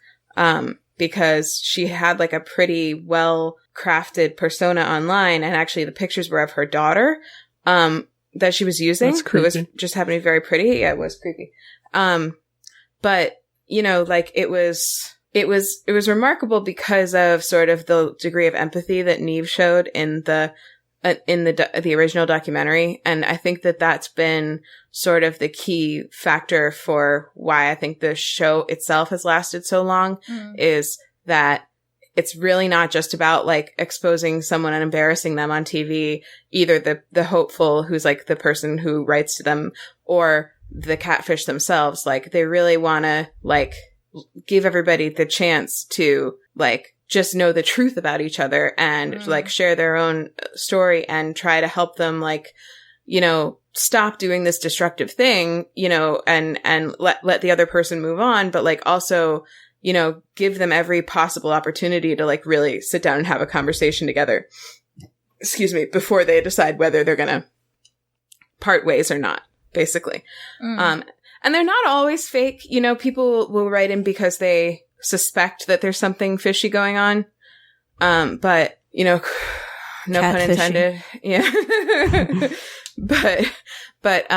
Because she had, like, a pretty well-crafted persona online, and actually the pictures were of her daughter that she was using, who was just happening to be very pretty. Yeah, it was creepy. But, you know, like, it was remarkable because of sort of the degree of empathy that Neve showed in the original documentary. And I think that that's been sort of the key factor for why I think the show itself has lasted so long, is that it's really not just about, like, exposing someone and embarrassing them on TV, either the hopeful, who's, like, the person who writes to them, or the catfish themselves. Like, they really want to, like, give everybody the chance to, like, just know the truth about each other and, like, share their own story and try to help them, like, you know, stop doing this destructive thing, you know, and let the other person move on, but, like, also, you know, give them every possible opportunity to, like, really sit down and have a conversation together, before they decide whether they're gonna part ways or not, basically. And they're not always fake. You know, people will write in because they suspect that there's something fishy going on. But, you know, no pun intended. Yeah. but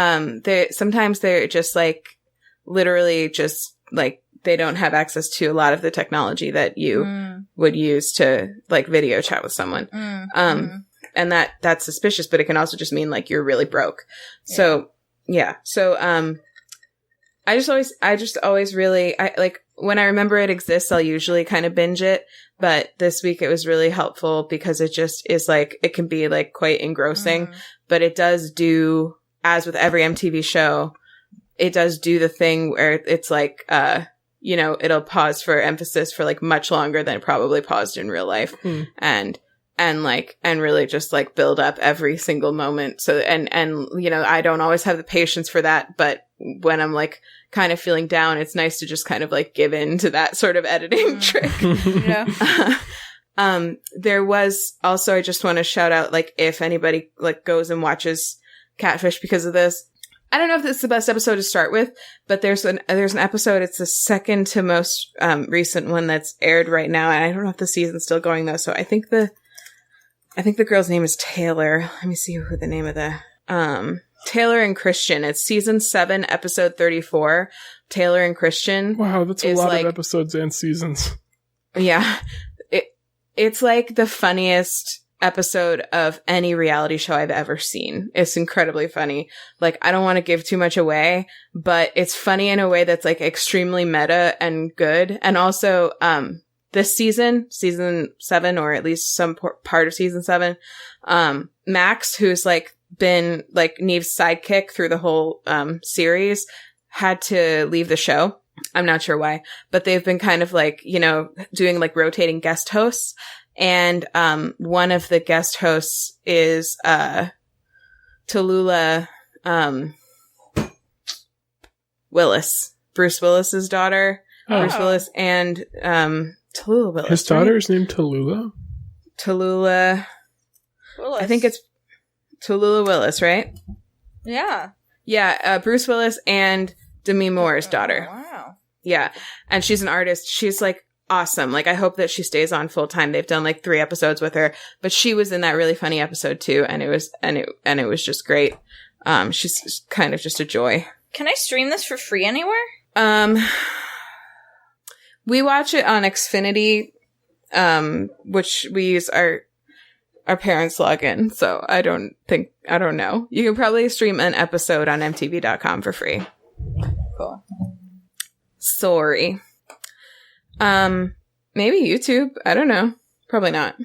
sometimes they're just, like, literally just, like, they don't have access to a lot of the technology that you would use to, like, video chat with someone. And that's suspicious, but it can also just mean, like, you're really broke. Yeah. So, yeah. So, I just always really, like, when I remember it exists, I'll usually kind of binge it. But this week it was really helpful because it just is, like, it can be, like, quite engrossing, but it does do, as with every MTV show, it does do the thing where it's like, you know, it'll pause for emphasis for, like, much longer than it probably paused in real life. And really just, like, build up every single moment. So, and, you know, I don't always have the patience for that, but when I'm, like, kind of feeling down, it's nice to just kind of, like, give in to that sort of editing trick. Yeah. There was also, I just want to shout out, like, if anybody, like, goes and watches Catfish because of this, I don't know if this is the best episode to start with, but there's an episode, it's the second to most recent one that's aired right now, and I don't know if the season's still going though, so I think the girl's name is Taylor. Let me see who the name of the Taylor and Christian. It's season 7, episode 34. Taylor and Christian. Wow, that's a lot, like, of episodes and seasons. Yeah. It's like the funniest episode of any reality show I've ever seen. It's incredibly funny. Like, I don't want to give too much away, but it's funny in a way that's, like, extremely meta and good. And also, this season 7, or at least some part of season 7, Max, who's, like, been, like, Neve's sidekick through the whole series, had to leave the show. I'm not sure why, but they've been kind of, like, you know, doing, like, rotating guest hosts. And one of the guest hosts is Tallulah Willis, Bruce Willis's daughter. Oh. Bruce Willis and Tallulah Willis. His daughter is named Tallulah? Tallulah Willis. I think it's Tallulah Willis, right? Yeah. Yeah, Bruce Willis and Demi Moore's daughter. Wow. Yeah. And she's an artist. She's, like, awesome. Like, I hope that she stays on full time. They've done, like, 3 episodes with her, but she was in that really funny episode too, and it was just great. She's kind of just a joy. Can I stream this for free anywhere? We watch it on Xfinity, which we use our parents' login, so I don't know. You can probably stream an episode on MTV.com for free. Cool. Sorry. Maybe YouTube. I don't know. Probably not.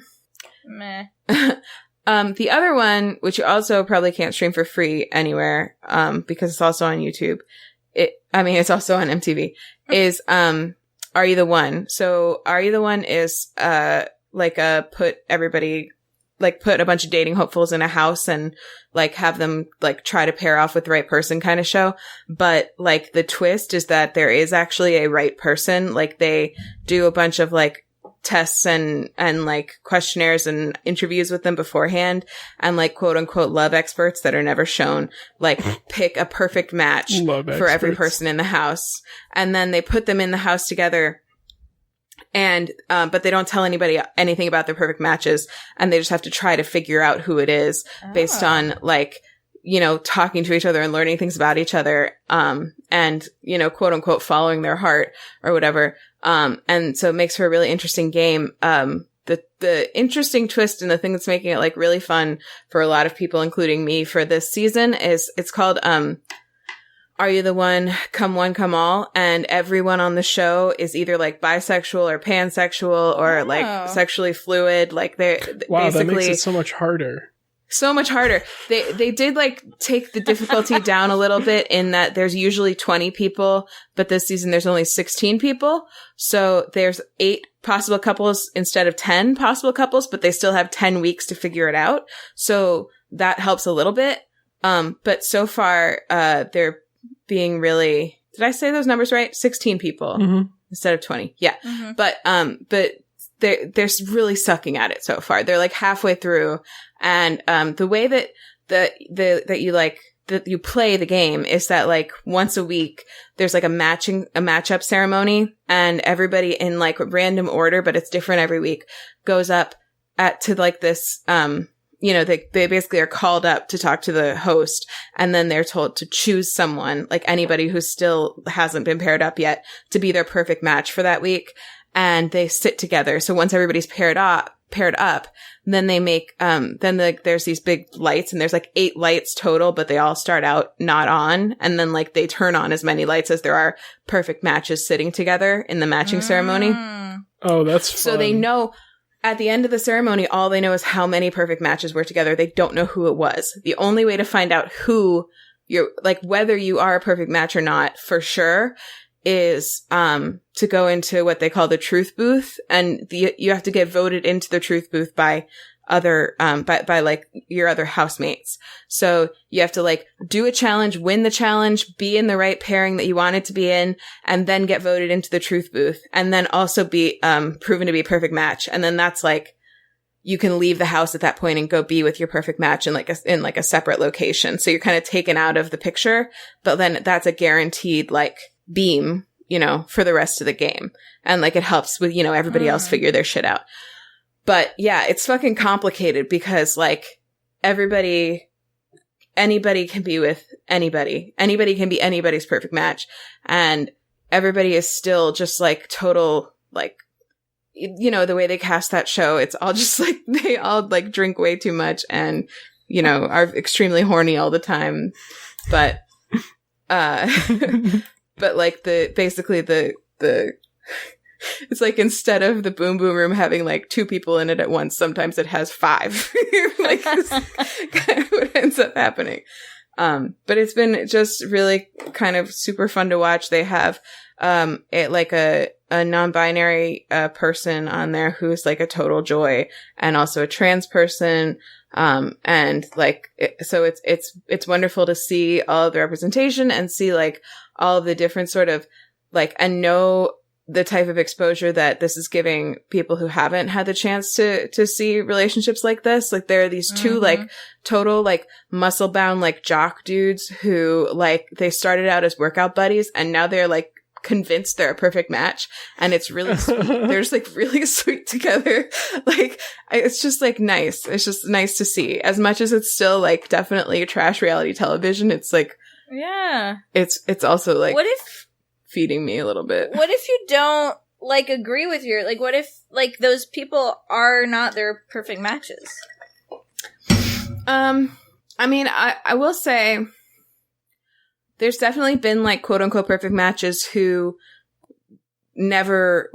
Meh. The other one, which you also probably can't stream for free anywhere, because it's also on YouTube. It's also on MTV, is, Are You the One? So Are You the One is, put a bunch of dating hopefuls in a house and like have them like try to pair off with the right person kind of show. But like the twist is that there is actually a right person. Like they do a bunch of like tests and like questionnaires and interviews with them beforehand, and like quote unquote love experts that are never shown, like pick a perfect match for every person in the house. And then they put them in the house together. And, but they don't tell anybody anything about their perfect matches, and they just have to try to figure out who it is based on like, you know, talking to each other and learning things about each other, and, you know, quote unquote, following their heart or whatever. And so it makes for a really interesting game. The interesting twist and the thing that's making it like really fun for a lot of people, including me for this season, is it's called, Are You the One, Come All? And everyone on the show is either like bisexual or pansexual or like sexually fluid. Like they're wow, basically, that makes it so much harder. So much harder. They did like take the difficulty down a little bit in that there's usually 20 people, but this season there's only 16 people. So there's 8 possible couples instead of 10 possible couples, but they still have 10 weeks to figure it out. So that helps a little bit. But so far, they're being really, did I say those numbers right? 16 people instead of 20. Yeah. Mm-hmm. But they're really sucking at it so far. They're like halfway through. And, the way that you play the game is that like once a week, there's like a matchup ceremony, and everybody in like random order, but it's different every week, goes up to like this, you know, they basically are called up to talk to the host, and then they're told to choose someone, like anybody who still hasn't been paired up yet, to be their perfect match for that week. And they sit together. So once everybody's paired up, then they make, there's these big lights, and there's like 8 lights total, but they all start out not on. And then like they turn on as many lights as there are perfect matches sitting together in the matching ceremony. Oh, that's fun. So they know at the end of the ceremony, all they know is how many perfect matches were together. They don't know who it was. The only way to find out who you're, like, whether you are a perfect match or not for sure is, to go into what they call the truth booth. And you have to get voted into the truth booth by other, by like your other housemates. So you have to like do a challenge, win the challenge, be in the right pairing that you wanted to be in, and then get voted into the truth booth, and then also be, proven to be a perfect match. And then that's like, you can leave the house at that point and go be with your perfect match in like a separate location. So you're kind of taken out of the picture, but then that's a guaranteed like beam, you know, for the rest of the game. And like it helps with, you know, everybody else figure their shit out. But yeah, it's fucking complicated because like anybody can be with anybody. Anybody can be anybody's perfect match. And everybody is still just like total, like, you know, the way they cast that show, it's all just like, they all like drink way too much and, you know, are extremely horny all the time. But, but like basically the it's like instead of the boom boom room having like 2 people in it at once, sometimes it has 5. Like that's kind of what ends up happening. But it's been just really kind of super fun to watch. They have like a non-binary person on there who's like a total joy, and also a trans person. And like so it's wonderful to see all of the representation and see like all of the different sort of like, and know the type of exposure that this is giving people who haven't had the chance to see relationships like this. Like there are these 2 like total like muscle bound like jock dudes who like they started out as workout buddies, and now they're like convinced they're a perfect match, and it's really sweet. They're just like really sweet together. Like it's just like nice. It's just nice to see. As much as it's still like definitely trash reality television, it's like, yeah, it's also like, what if feeding me a little bit? What if you don't like agree with your, like, what if like those people are not their perfect matches? I mean, I will say there's definitely been like quote unquote perfect matches who never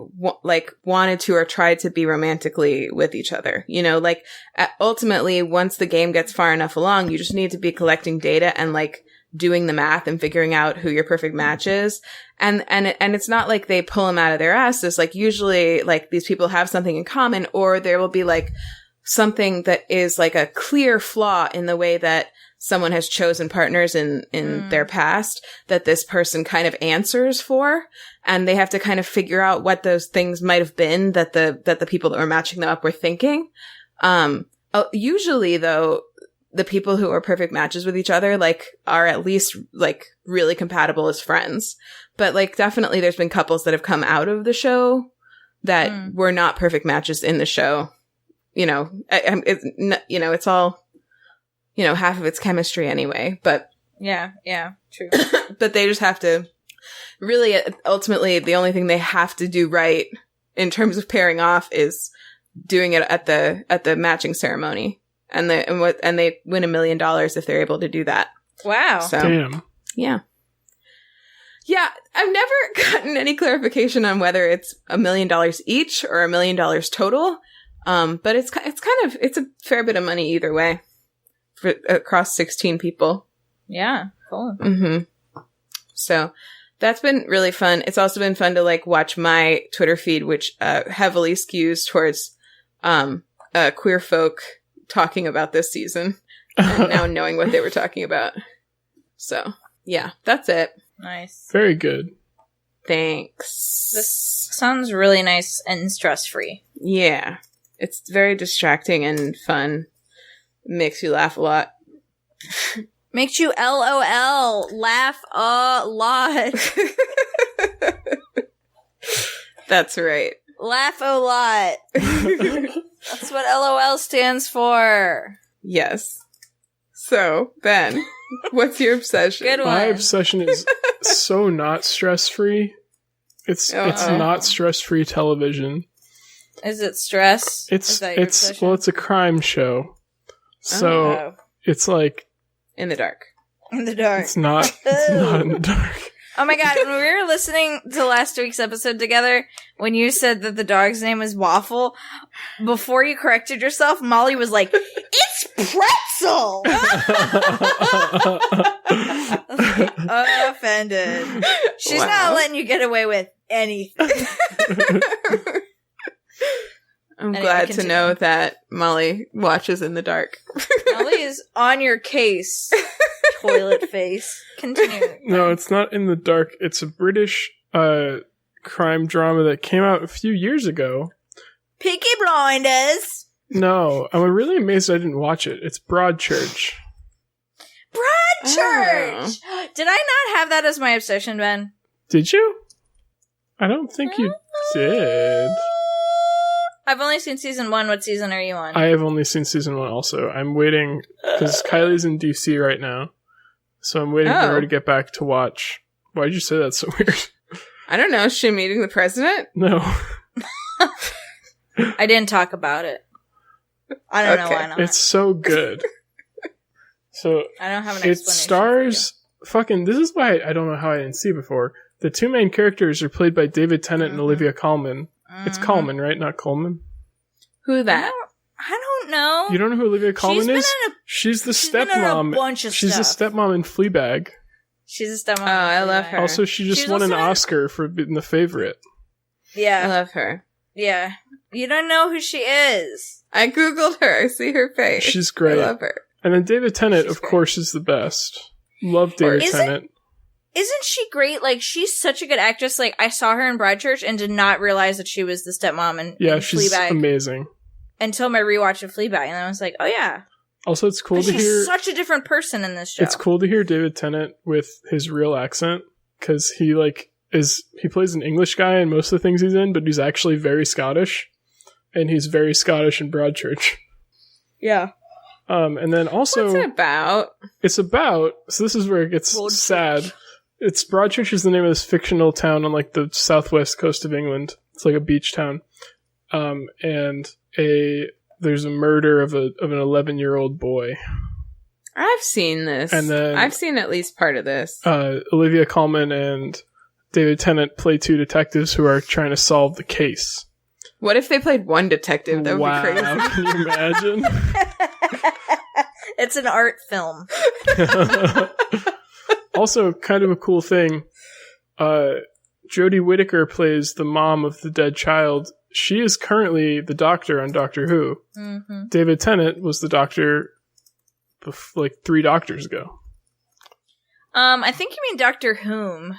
wanted to or tried to be romantically with each other. You know, like ultimately, once the game gets far enough along, you just need to be collecting data and like doing the math and figuring out who your perfect match is. And it's not like they pull them out of their asses. Like usually like these people have something in common, or there will be like something that is like a clear flaw in the way that someone has chosen partners in their past that this person kind of answers for. And they have to kind of figure out what those things might have been that the people that were matching them up were thinking. Usually though, the people who are perfect matches with each other, like, are at least, like, really compatible as friends. But, like, definitely there's been couples that have come out of the show that were not perfect matches in the show. You know, it's all, you know, half of it's chemistry anyway, but. Yeah, true. But they just have to, really, ultimately, the only thing they have to do right in terms of pairing off is doing it at the matching ceremony. And they win $1 million if they're able to do that. Wow. So, damn. Yeah. Yeah, I've never gotten any clarification on whether it's $1 million each or $1 million total. But it's a fair bit of money either way for across 16 people. Yeah, cool. Mm-hmm. So that's been really fun. It's also been fun to like watch my Twitter feed, which heavily skews towards queer folk talking about this season and now knowing what they were talking about. So, yeah, that's it. Nice. Very good. Thanks. This sounds really nice and stress-free. Yeah. It's very distracting and fun. Makes you laugh a lot. Makes you LOL. Laugh a lot. That's right. Laugh a lot. That's what LOL stands for. Yes. So, Ben, what's your obsession? Good one. My obsession is so not stress-free. It's not stress-free television. Is it stress? It's a crime show. So it's like in the dark. It's not in the dark. Oh my god, when we were listening to last week's episode together, when you said that the dog's name was Waffle, before you corrected yourself, Molly was like, "It's Pretzel!" Offended. She's not letting you get away with anything. I'm glad to know that Molly watches in the dark. Molly is on your case, toilet face. Continue. No, it's not in the dark. It's a British crime drama that came out a few years ago. Peaky Blinders. No, I'm really amazed I didn't watch it. It's Broadchurch. Broadchurch! Oh. Did I not have that as my obsession, Ben? Did you? I don't think you did. I've only seen season 1. What season are you on? I have only seen season 1 also. I'm waiting, because Kylie's in DC right now. So I'm waiting for her to get back to watch. Why'd you say that so weird? I don't know. Is she meeting the president? No. I didn't talk about it. I don't know why not. It's so good. So I don't have an explanation. It stars fucking. This is why I don't know how I didn't see it before. The two main characters are played by David Tennant and Olivia Colman. It's Colman, right? Not Coleman. Who that? I don't know. You don't know who Olivia Colman is? She's the stepmom. She's the stepmom in Fleabag. She's a stepmom. Oh, I love her. Also, she just won an Oscar for being The Favorite. Yeah. I love her. Yeah. You don't know who she is. I googled her. I see her face. She's great. I love her. And then David Tennant, of course, is the best. Love David Tennant. Isn't she great? Like, she's such a good actress. Like, I saw her in Broadchurch and did not realize that she was the stepmom in she's Fleabag amazing. Until my rewatch of Fleabag, and I was like, oh yeah. Also, it's cool to hear... She's such a different person in this show. It's cool to hear David Tennant with his real accent, because he plays an English guy in most of the things he's in, but he's actually very Scottish, and he's very Scottish in Broadchurch. Yeah. And then also... What's it about? It's about... So this is where it gets sad. It's Broadchurch is the name of this fictional town on like the southwest coast of England. It's like a beach town. And there's a murder of an 11-year-old boy. I've seen this. And then I've seen at least part of this. Olivia Colman and David Tennant play two detectives who are trying to solve the case. What if they played one detective? That would be crazy. Can you imagine? It's an art film. Also, kind of a cool thing, Jodie Whittaker plays the mom of the dead child. She is currently the doctor on Doctor Who. Mm-hmm. David Tennant was the doctor like 3 doctors ago. I think you mean Doctor Whom.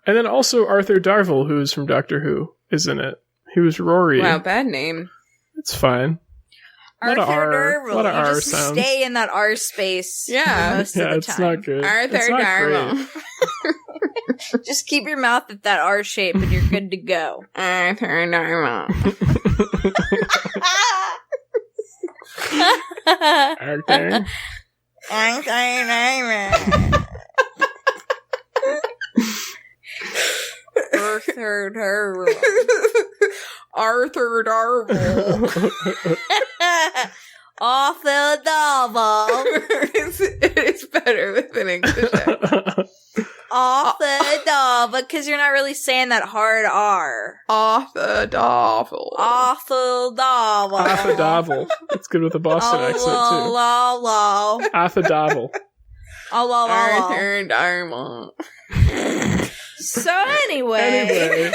And then also Arthur Darvill, who is from Doctor Who, is in it. He was Rory. Wow, bad name. It's fine. Arthur Darvill. A lot of R just sounds. Stay in that R space. Yeah. Most of the it's time. Not good. Arthur Darvill. Just keep your mouth at that R shape and you're good to go. Arthur Darvill. Arthur. Arthur Darvill. Arthur Darvill. Arthur Darvill. It's better with an English accent. Arthur Darvill, because you're not really saying that hard R. Arthur Darvill. Arthur Darvill. Arthur Darvill. It's good with a Boston accent too. Arthur Darvill. Arthur Darvill. So anyway.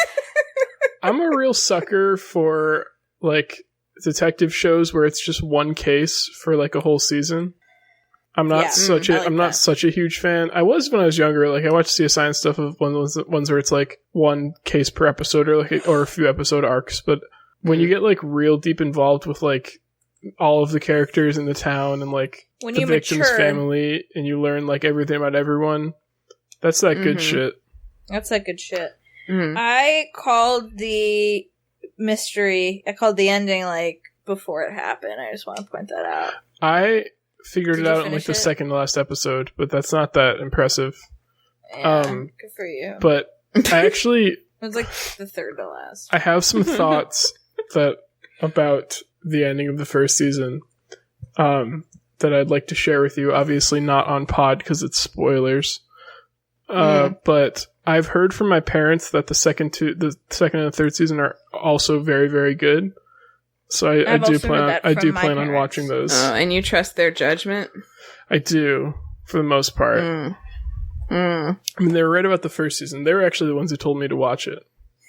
I'm a real sucker for like detective shows where it's just one case for like a whole season. I'm not such a huge fan. I was when I was younger. Like I watched CSI and stuff of ones where it's like one case per episode or a few episode arcs. But when you get like real deep involved with like all of the characters in the town and like when the victim's mature, family, and you learn like everything about everyone, that's that good shit. That's that good shit. Mm-hmm. I called the mystery. I called the ending like before it happened. I just want to point that out. I figured it out in like the second to last episode, but that's not that impressive. Yeah, good for you. But I actually it was like the third to last. I have some thoughts about the ending of the first season that I'd like to share with you. Obviously not on pod because it's spoilers. But I've heard from my parents that the second and the third season are also very, very good. So I do plan on watching those. Oh, and you trust their judgment? I do, for the most part. I mean, they were right about the first season. They were actually the ones who told me to watch it.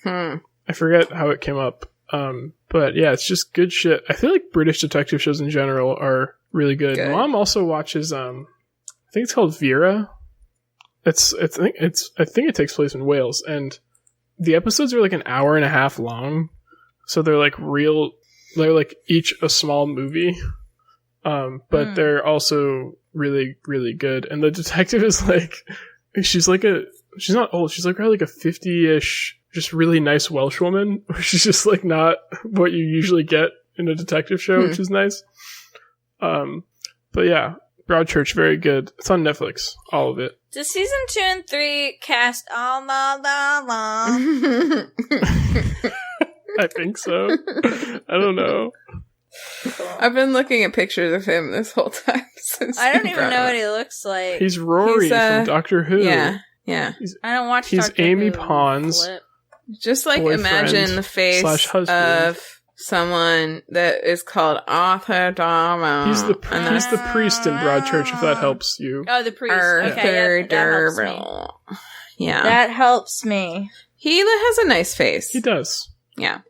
I forget how it came up. But yeah, it's just good shit. I feel like British detective shows in general are really good. Mom also watches, I think it's called Vera. I think it takes place in Wales, and the episodes are like an hour and a half long. So they're like each a small movie. But they're also really, really good. And the detective is like, she's not old. She's like probably like a 50-ish, just really nice Welsh woman. She's just like not what you usually get in a detective show, which is nice. But yeah, Broadchurch, very good. It's on Netflix, all of it. Does season 2 and 3 cast all la la la? I think so. I don't know. Cool. I've been looking at pictures of him this whole time. I don't even know what he looks like. He's Rory from Doctor Who. Yeah. I don't watch He's Doctor Amy Who. Pond's just like imagine the face of someone that is called Arthur Darvill. He's the priest in Broadchurch, if that helps you. Oh, the priest. Arthur Okay, Darvill. Yeah. That helps me. He has a nice face. He does. Yeah.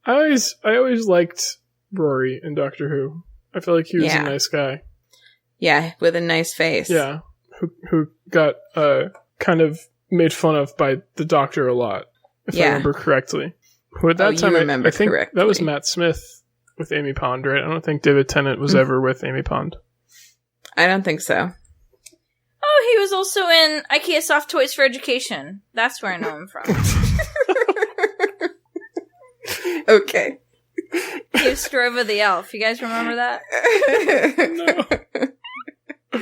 I always liked Rory in Doctor Who. I feel like he was a nice guy. Yeah, with a nice face. Yeah. Who got kind of made fun of by the Doctor a lot, if I remember correctly. Who at that time I think correctly. That was Matt Smith with Amy Pond, right? I don't think David Tennant was ever with Amy Pond. I don't think so. Oh, he was also in IKEA Soft Toys for Education. That's where I know him from. Okay. He was Strova the Elf. You guys remember that? No.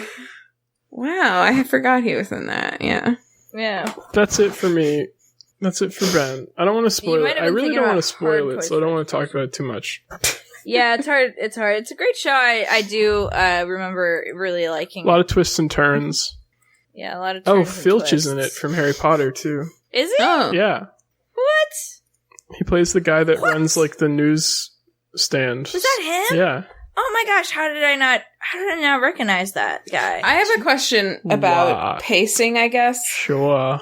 Wow, I forgot he was in that. Yeah. Yeah. That's it for me. That's it for Ben. I don't want to spoil it. I really don't want to spoil it, so I don't want to talk about it too much. Yeah, it's hard. It's a great show. I do remember really liking a lot of twists and turns. Yeah, a lot of Oh, turns and Filch is twists. in it from Harry Potter, too. Is he? Oh. Yeah. What? He plays the guy that runs, like, the news stand. Was that him? Yeah. Oh my gosh, how did I not recognize that guy? I have a question about Wow. pacing, I guess. Sure.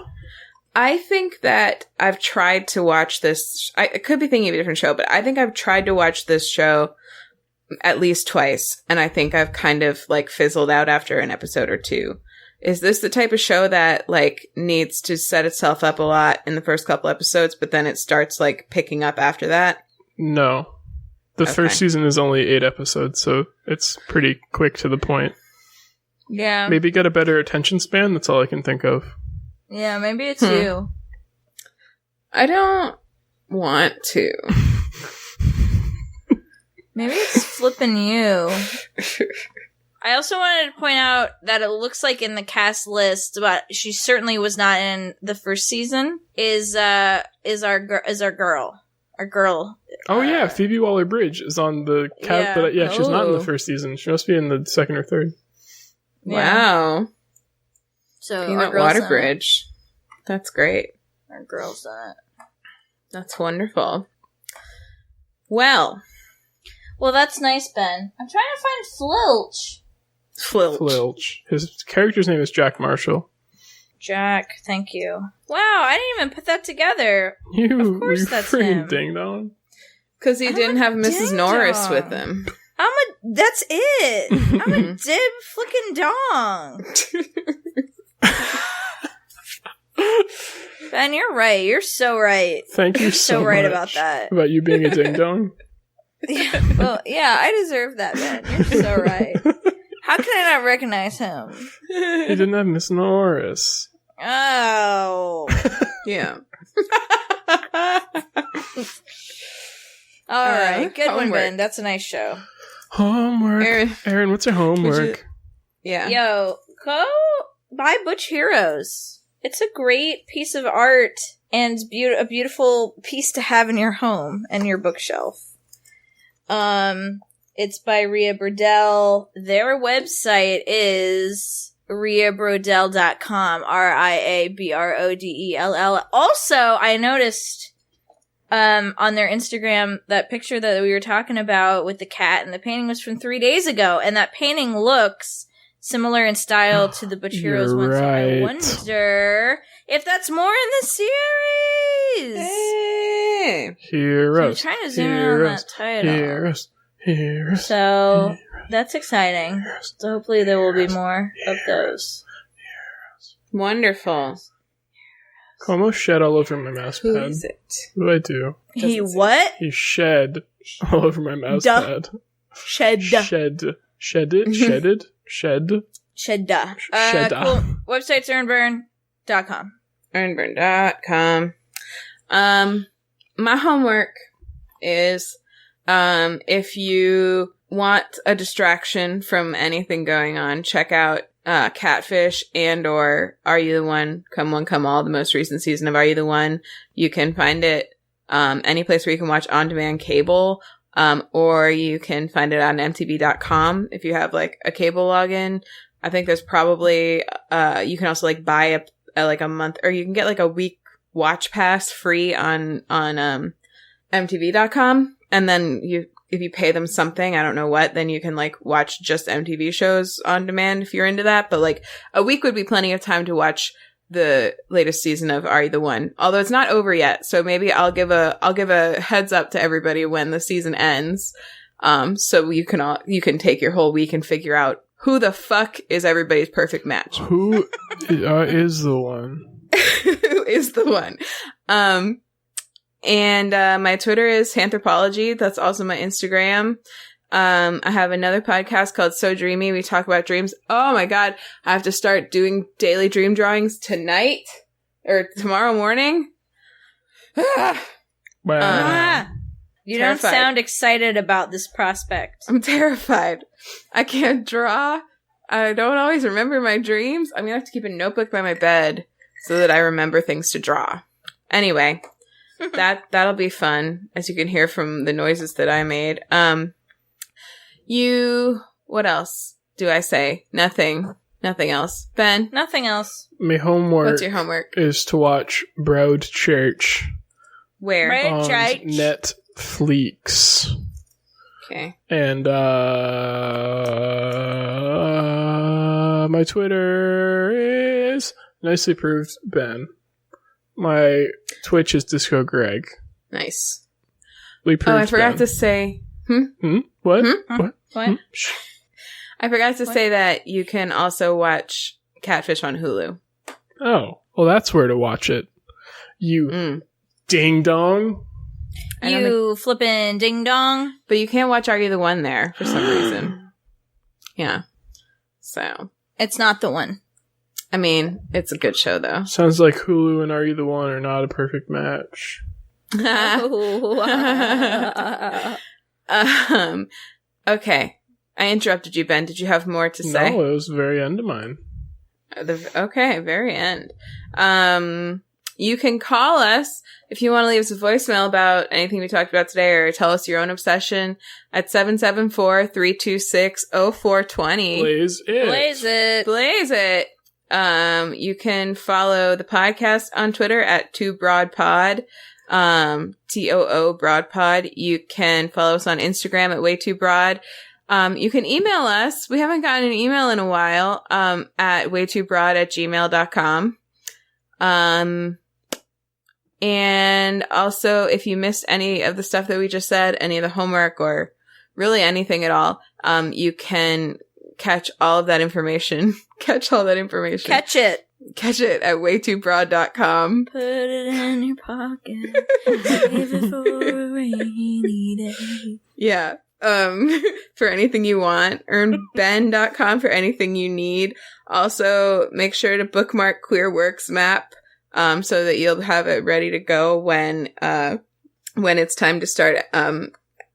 I think that I've tried to watch this. I could be thinking of a different show, but I think I've tried to watch this show at least twice, and I think I've kind of like fizzled out after an episode or two. Is this the type of show that like needs to set itself up a lot in the first couple episodes, but then it starts like picking up after that? No. The first season is only 8 episodes, so it's pretty quick to the point. Yeah. Maybe get a better attention span, that's all I can think of. Yeah, maybe it's you. I don't want to. Maybe it's flipping you. I also wanted to point out that it looks like in the cast list, but she certainly was not in the first season, is our girl. Our girl. Oh yeah, Phoebe Waller-Bridge is on the cat, but she's not in the Oh. first season. She must be in the second or third. Wow. So Peanut our girl's in it. Waterbridge. That's great. Our girl's in it. That's wonderful. Well, That's nice, Ben. I'm trying to find Filch. Filch. His character's name is Jack Marshall. Jack, thank you. Wow, I didn't even put that together. You Of course that's freaking him. ding dong. because he didn't have Mrs. ding Norris dong. with him. That's it. I'm a dib flicking dong. Ben, you're right. You're so right. Thank you You're so so right much about that. About you being a ding dong. Yeah, well, yeah, I deserve that, Ben. You're so right. How can I not recognize him? He didn't have Miss Norris. Oh. Yeah. All right. Good one, homework. Ben. That's a nice show. Homework. Aaron, what's your homework? Yeah. Yo, go buy Butch Heroes. It's a great piece of art and a beautiful piece to have in your home and your bookshelf. It's by Rhea Brodell. Their website is RheaBrodell.com. RIABRODELL. Also, I noticed on their Instagram that picture that we were talking about with the cat, and the painting was from 3 days ago, and that painting looks similar in style to the Butch Heroes one. So I wonder if that's more in the series. Hey. Heroes. So I'm trying to zoom in on that title. Heroes. So that's exciting. So hopefully there will be more of those. Wonderful. I almost shed all over my mouse Who pad. is it? What do I do? He what? He shed all over my mouse pad. Shed. Shedded. Shedded. Shed. Shedda. Shedda. Cool. Website's earnburn.com. Earnburn.com. My homework is, if you want a distraction from anything going on, check out Catfish and or Are You the One? Come One, Come All, the most recent season of Are You the One. You can find it any place where you can watch on-demand cable, or you can find it on MTV.com if you have like a cable login. I think there's probably you can also like buy a month, or you can get like a week watch pass free on MTV.com, and then if you pay them something, I don't know what, then you can like watch just MTV shows on demand if you're into that. But like a week would be plenty of time to watch the latest season of Are You the One? Although it's not over yet, so maybe I'll give a heads up to everybody when the season ends, so you can take your whole week and figure out who the fuck is everybody's perfect match. Who is the one? Who is the one? And my Twitter is Anthropology. That's also my Instagram. I have another podcast called So Dreamy. We talk about dreams. Oh my God. I have to start doing daily dream drawings tonight or tomorrow morning. Wow. You Terrified. don't sound excited about this prospect. I'm terrified. I can't draw. I don't always remember my dreams. I'm going to have to keep a notebook by my bed so that I remember things to draw. Anyway, that'll be fun, as you can hear from the noises that I made. What else do I say? Nothing Nothing else. Ben? Nothing else. My homework. What's your homework? Is to watch Broadchurch. Where? Broadchurch. On Netflix. Okay. And my Twitter is nicely approved Ben. My Twitch is Disco Greg. Nice. I forgot to say. What? What? I forgot to say that you can also watch Catfish on Hulu. Oh, well, that's where to watch it. You ding dong. You flippin' ding dong. But you can't watch Are You the One there for some reason. Yeah. So. It's not the one. I mean, it's a good show, though. Sounds like Hulu and Are You the One are not a perfect match. Okay. I interrupted you, Ben. Did you have more to say? No, it was the very end of mine. Okay, very end. You can call us if you want to leave us a voicemail about anything we talked about today or tell us your own obsession at 774-326-0420. Blaze it. Blaze it. Blaze it. You can follow the podcast on Twitter at TooBroadPod. TOO Broadpod. You can follow us on Instagram at WayTooBroad. You can email us. We haven't gotten an email in a while, at WayTooBroad@gmail.com. And also, if you missed any of the stuff that we just said, any of the homework or really anything at all, you can catch all of that information. Catch all that information. Catch it at WayTooBroad.com. Put it in your pocket. Save it for a rainy day. Yeah. For anything you want. EarnBen.com for anything you need. Also, make sure to bookmark Queer Works Map, so that you'll have it ready to go when it's time to start,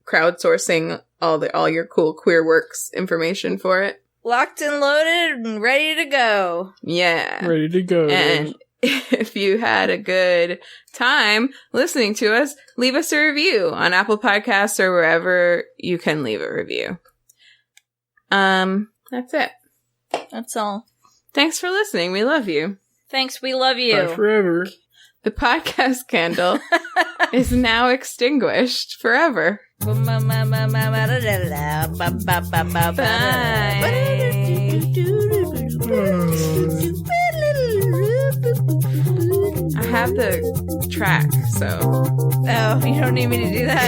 crowdsourcing all your cool Queer Works information for it. Locked and loaded and ready to go. Yeah. Ready to go. And if you had a good time listening to us, leave us a review on Apple Podcasts or wherever you can leave a review. That's it. That's all. Thanks for listening. We love you. Thanks. We love you. Bye forever. The podcast candle is now extinguished forever. Bye. I have the track, so. Oh, you don't need me to do that?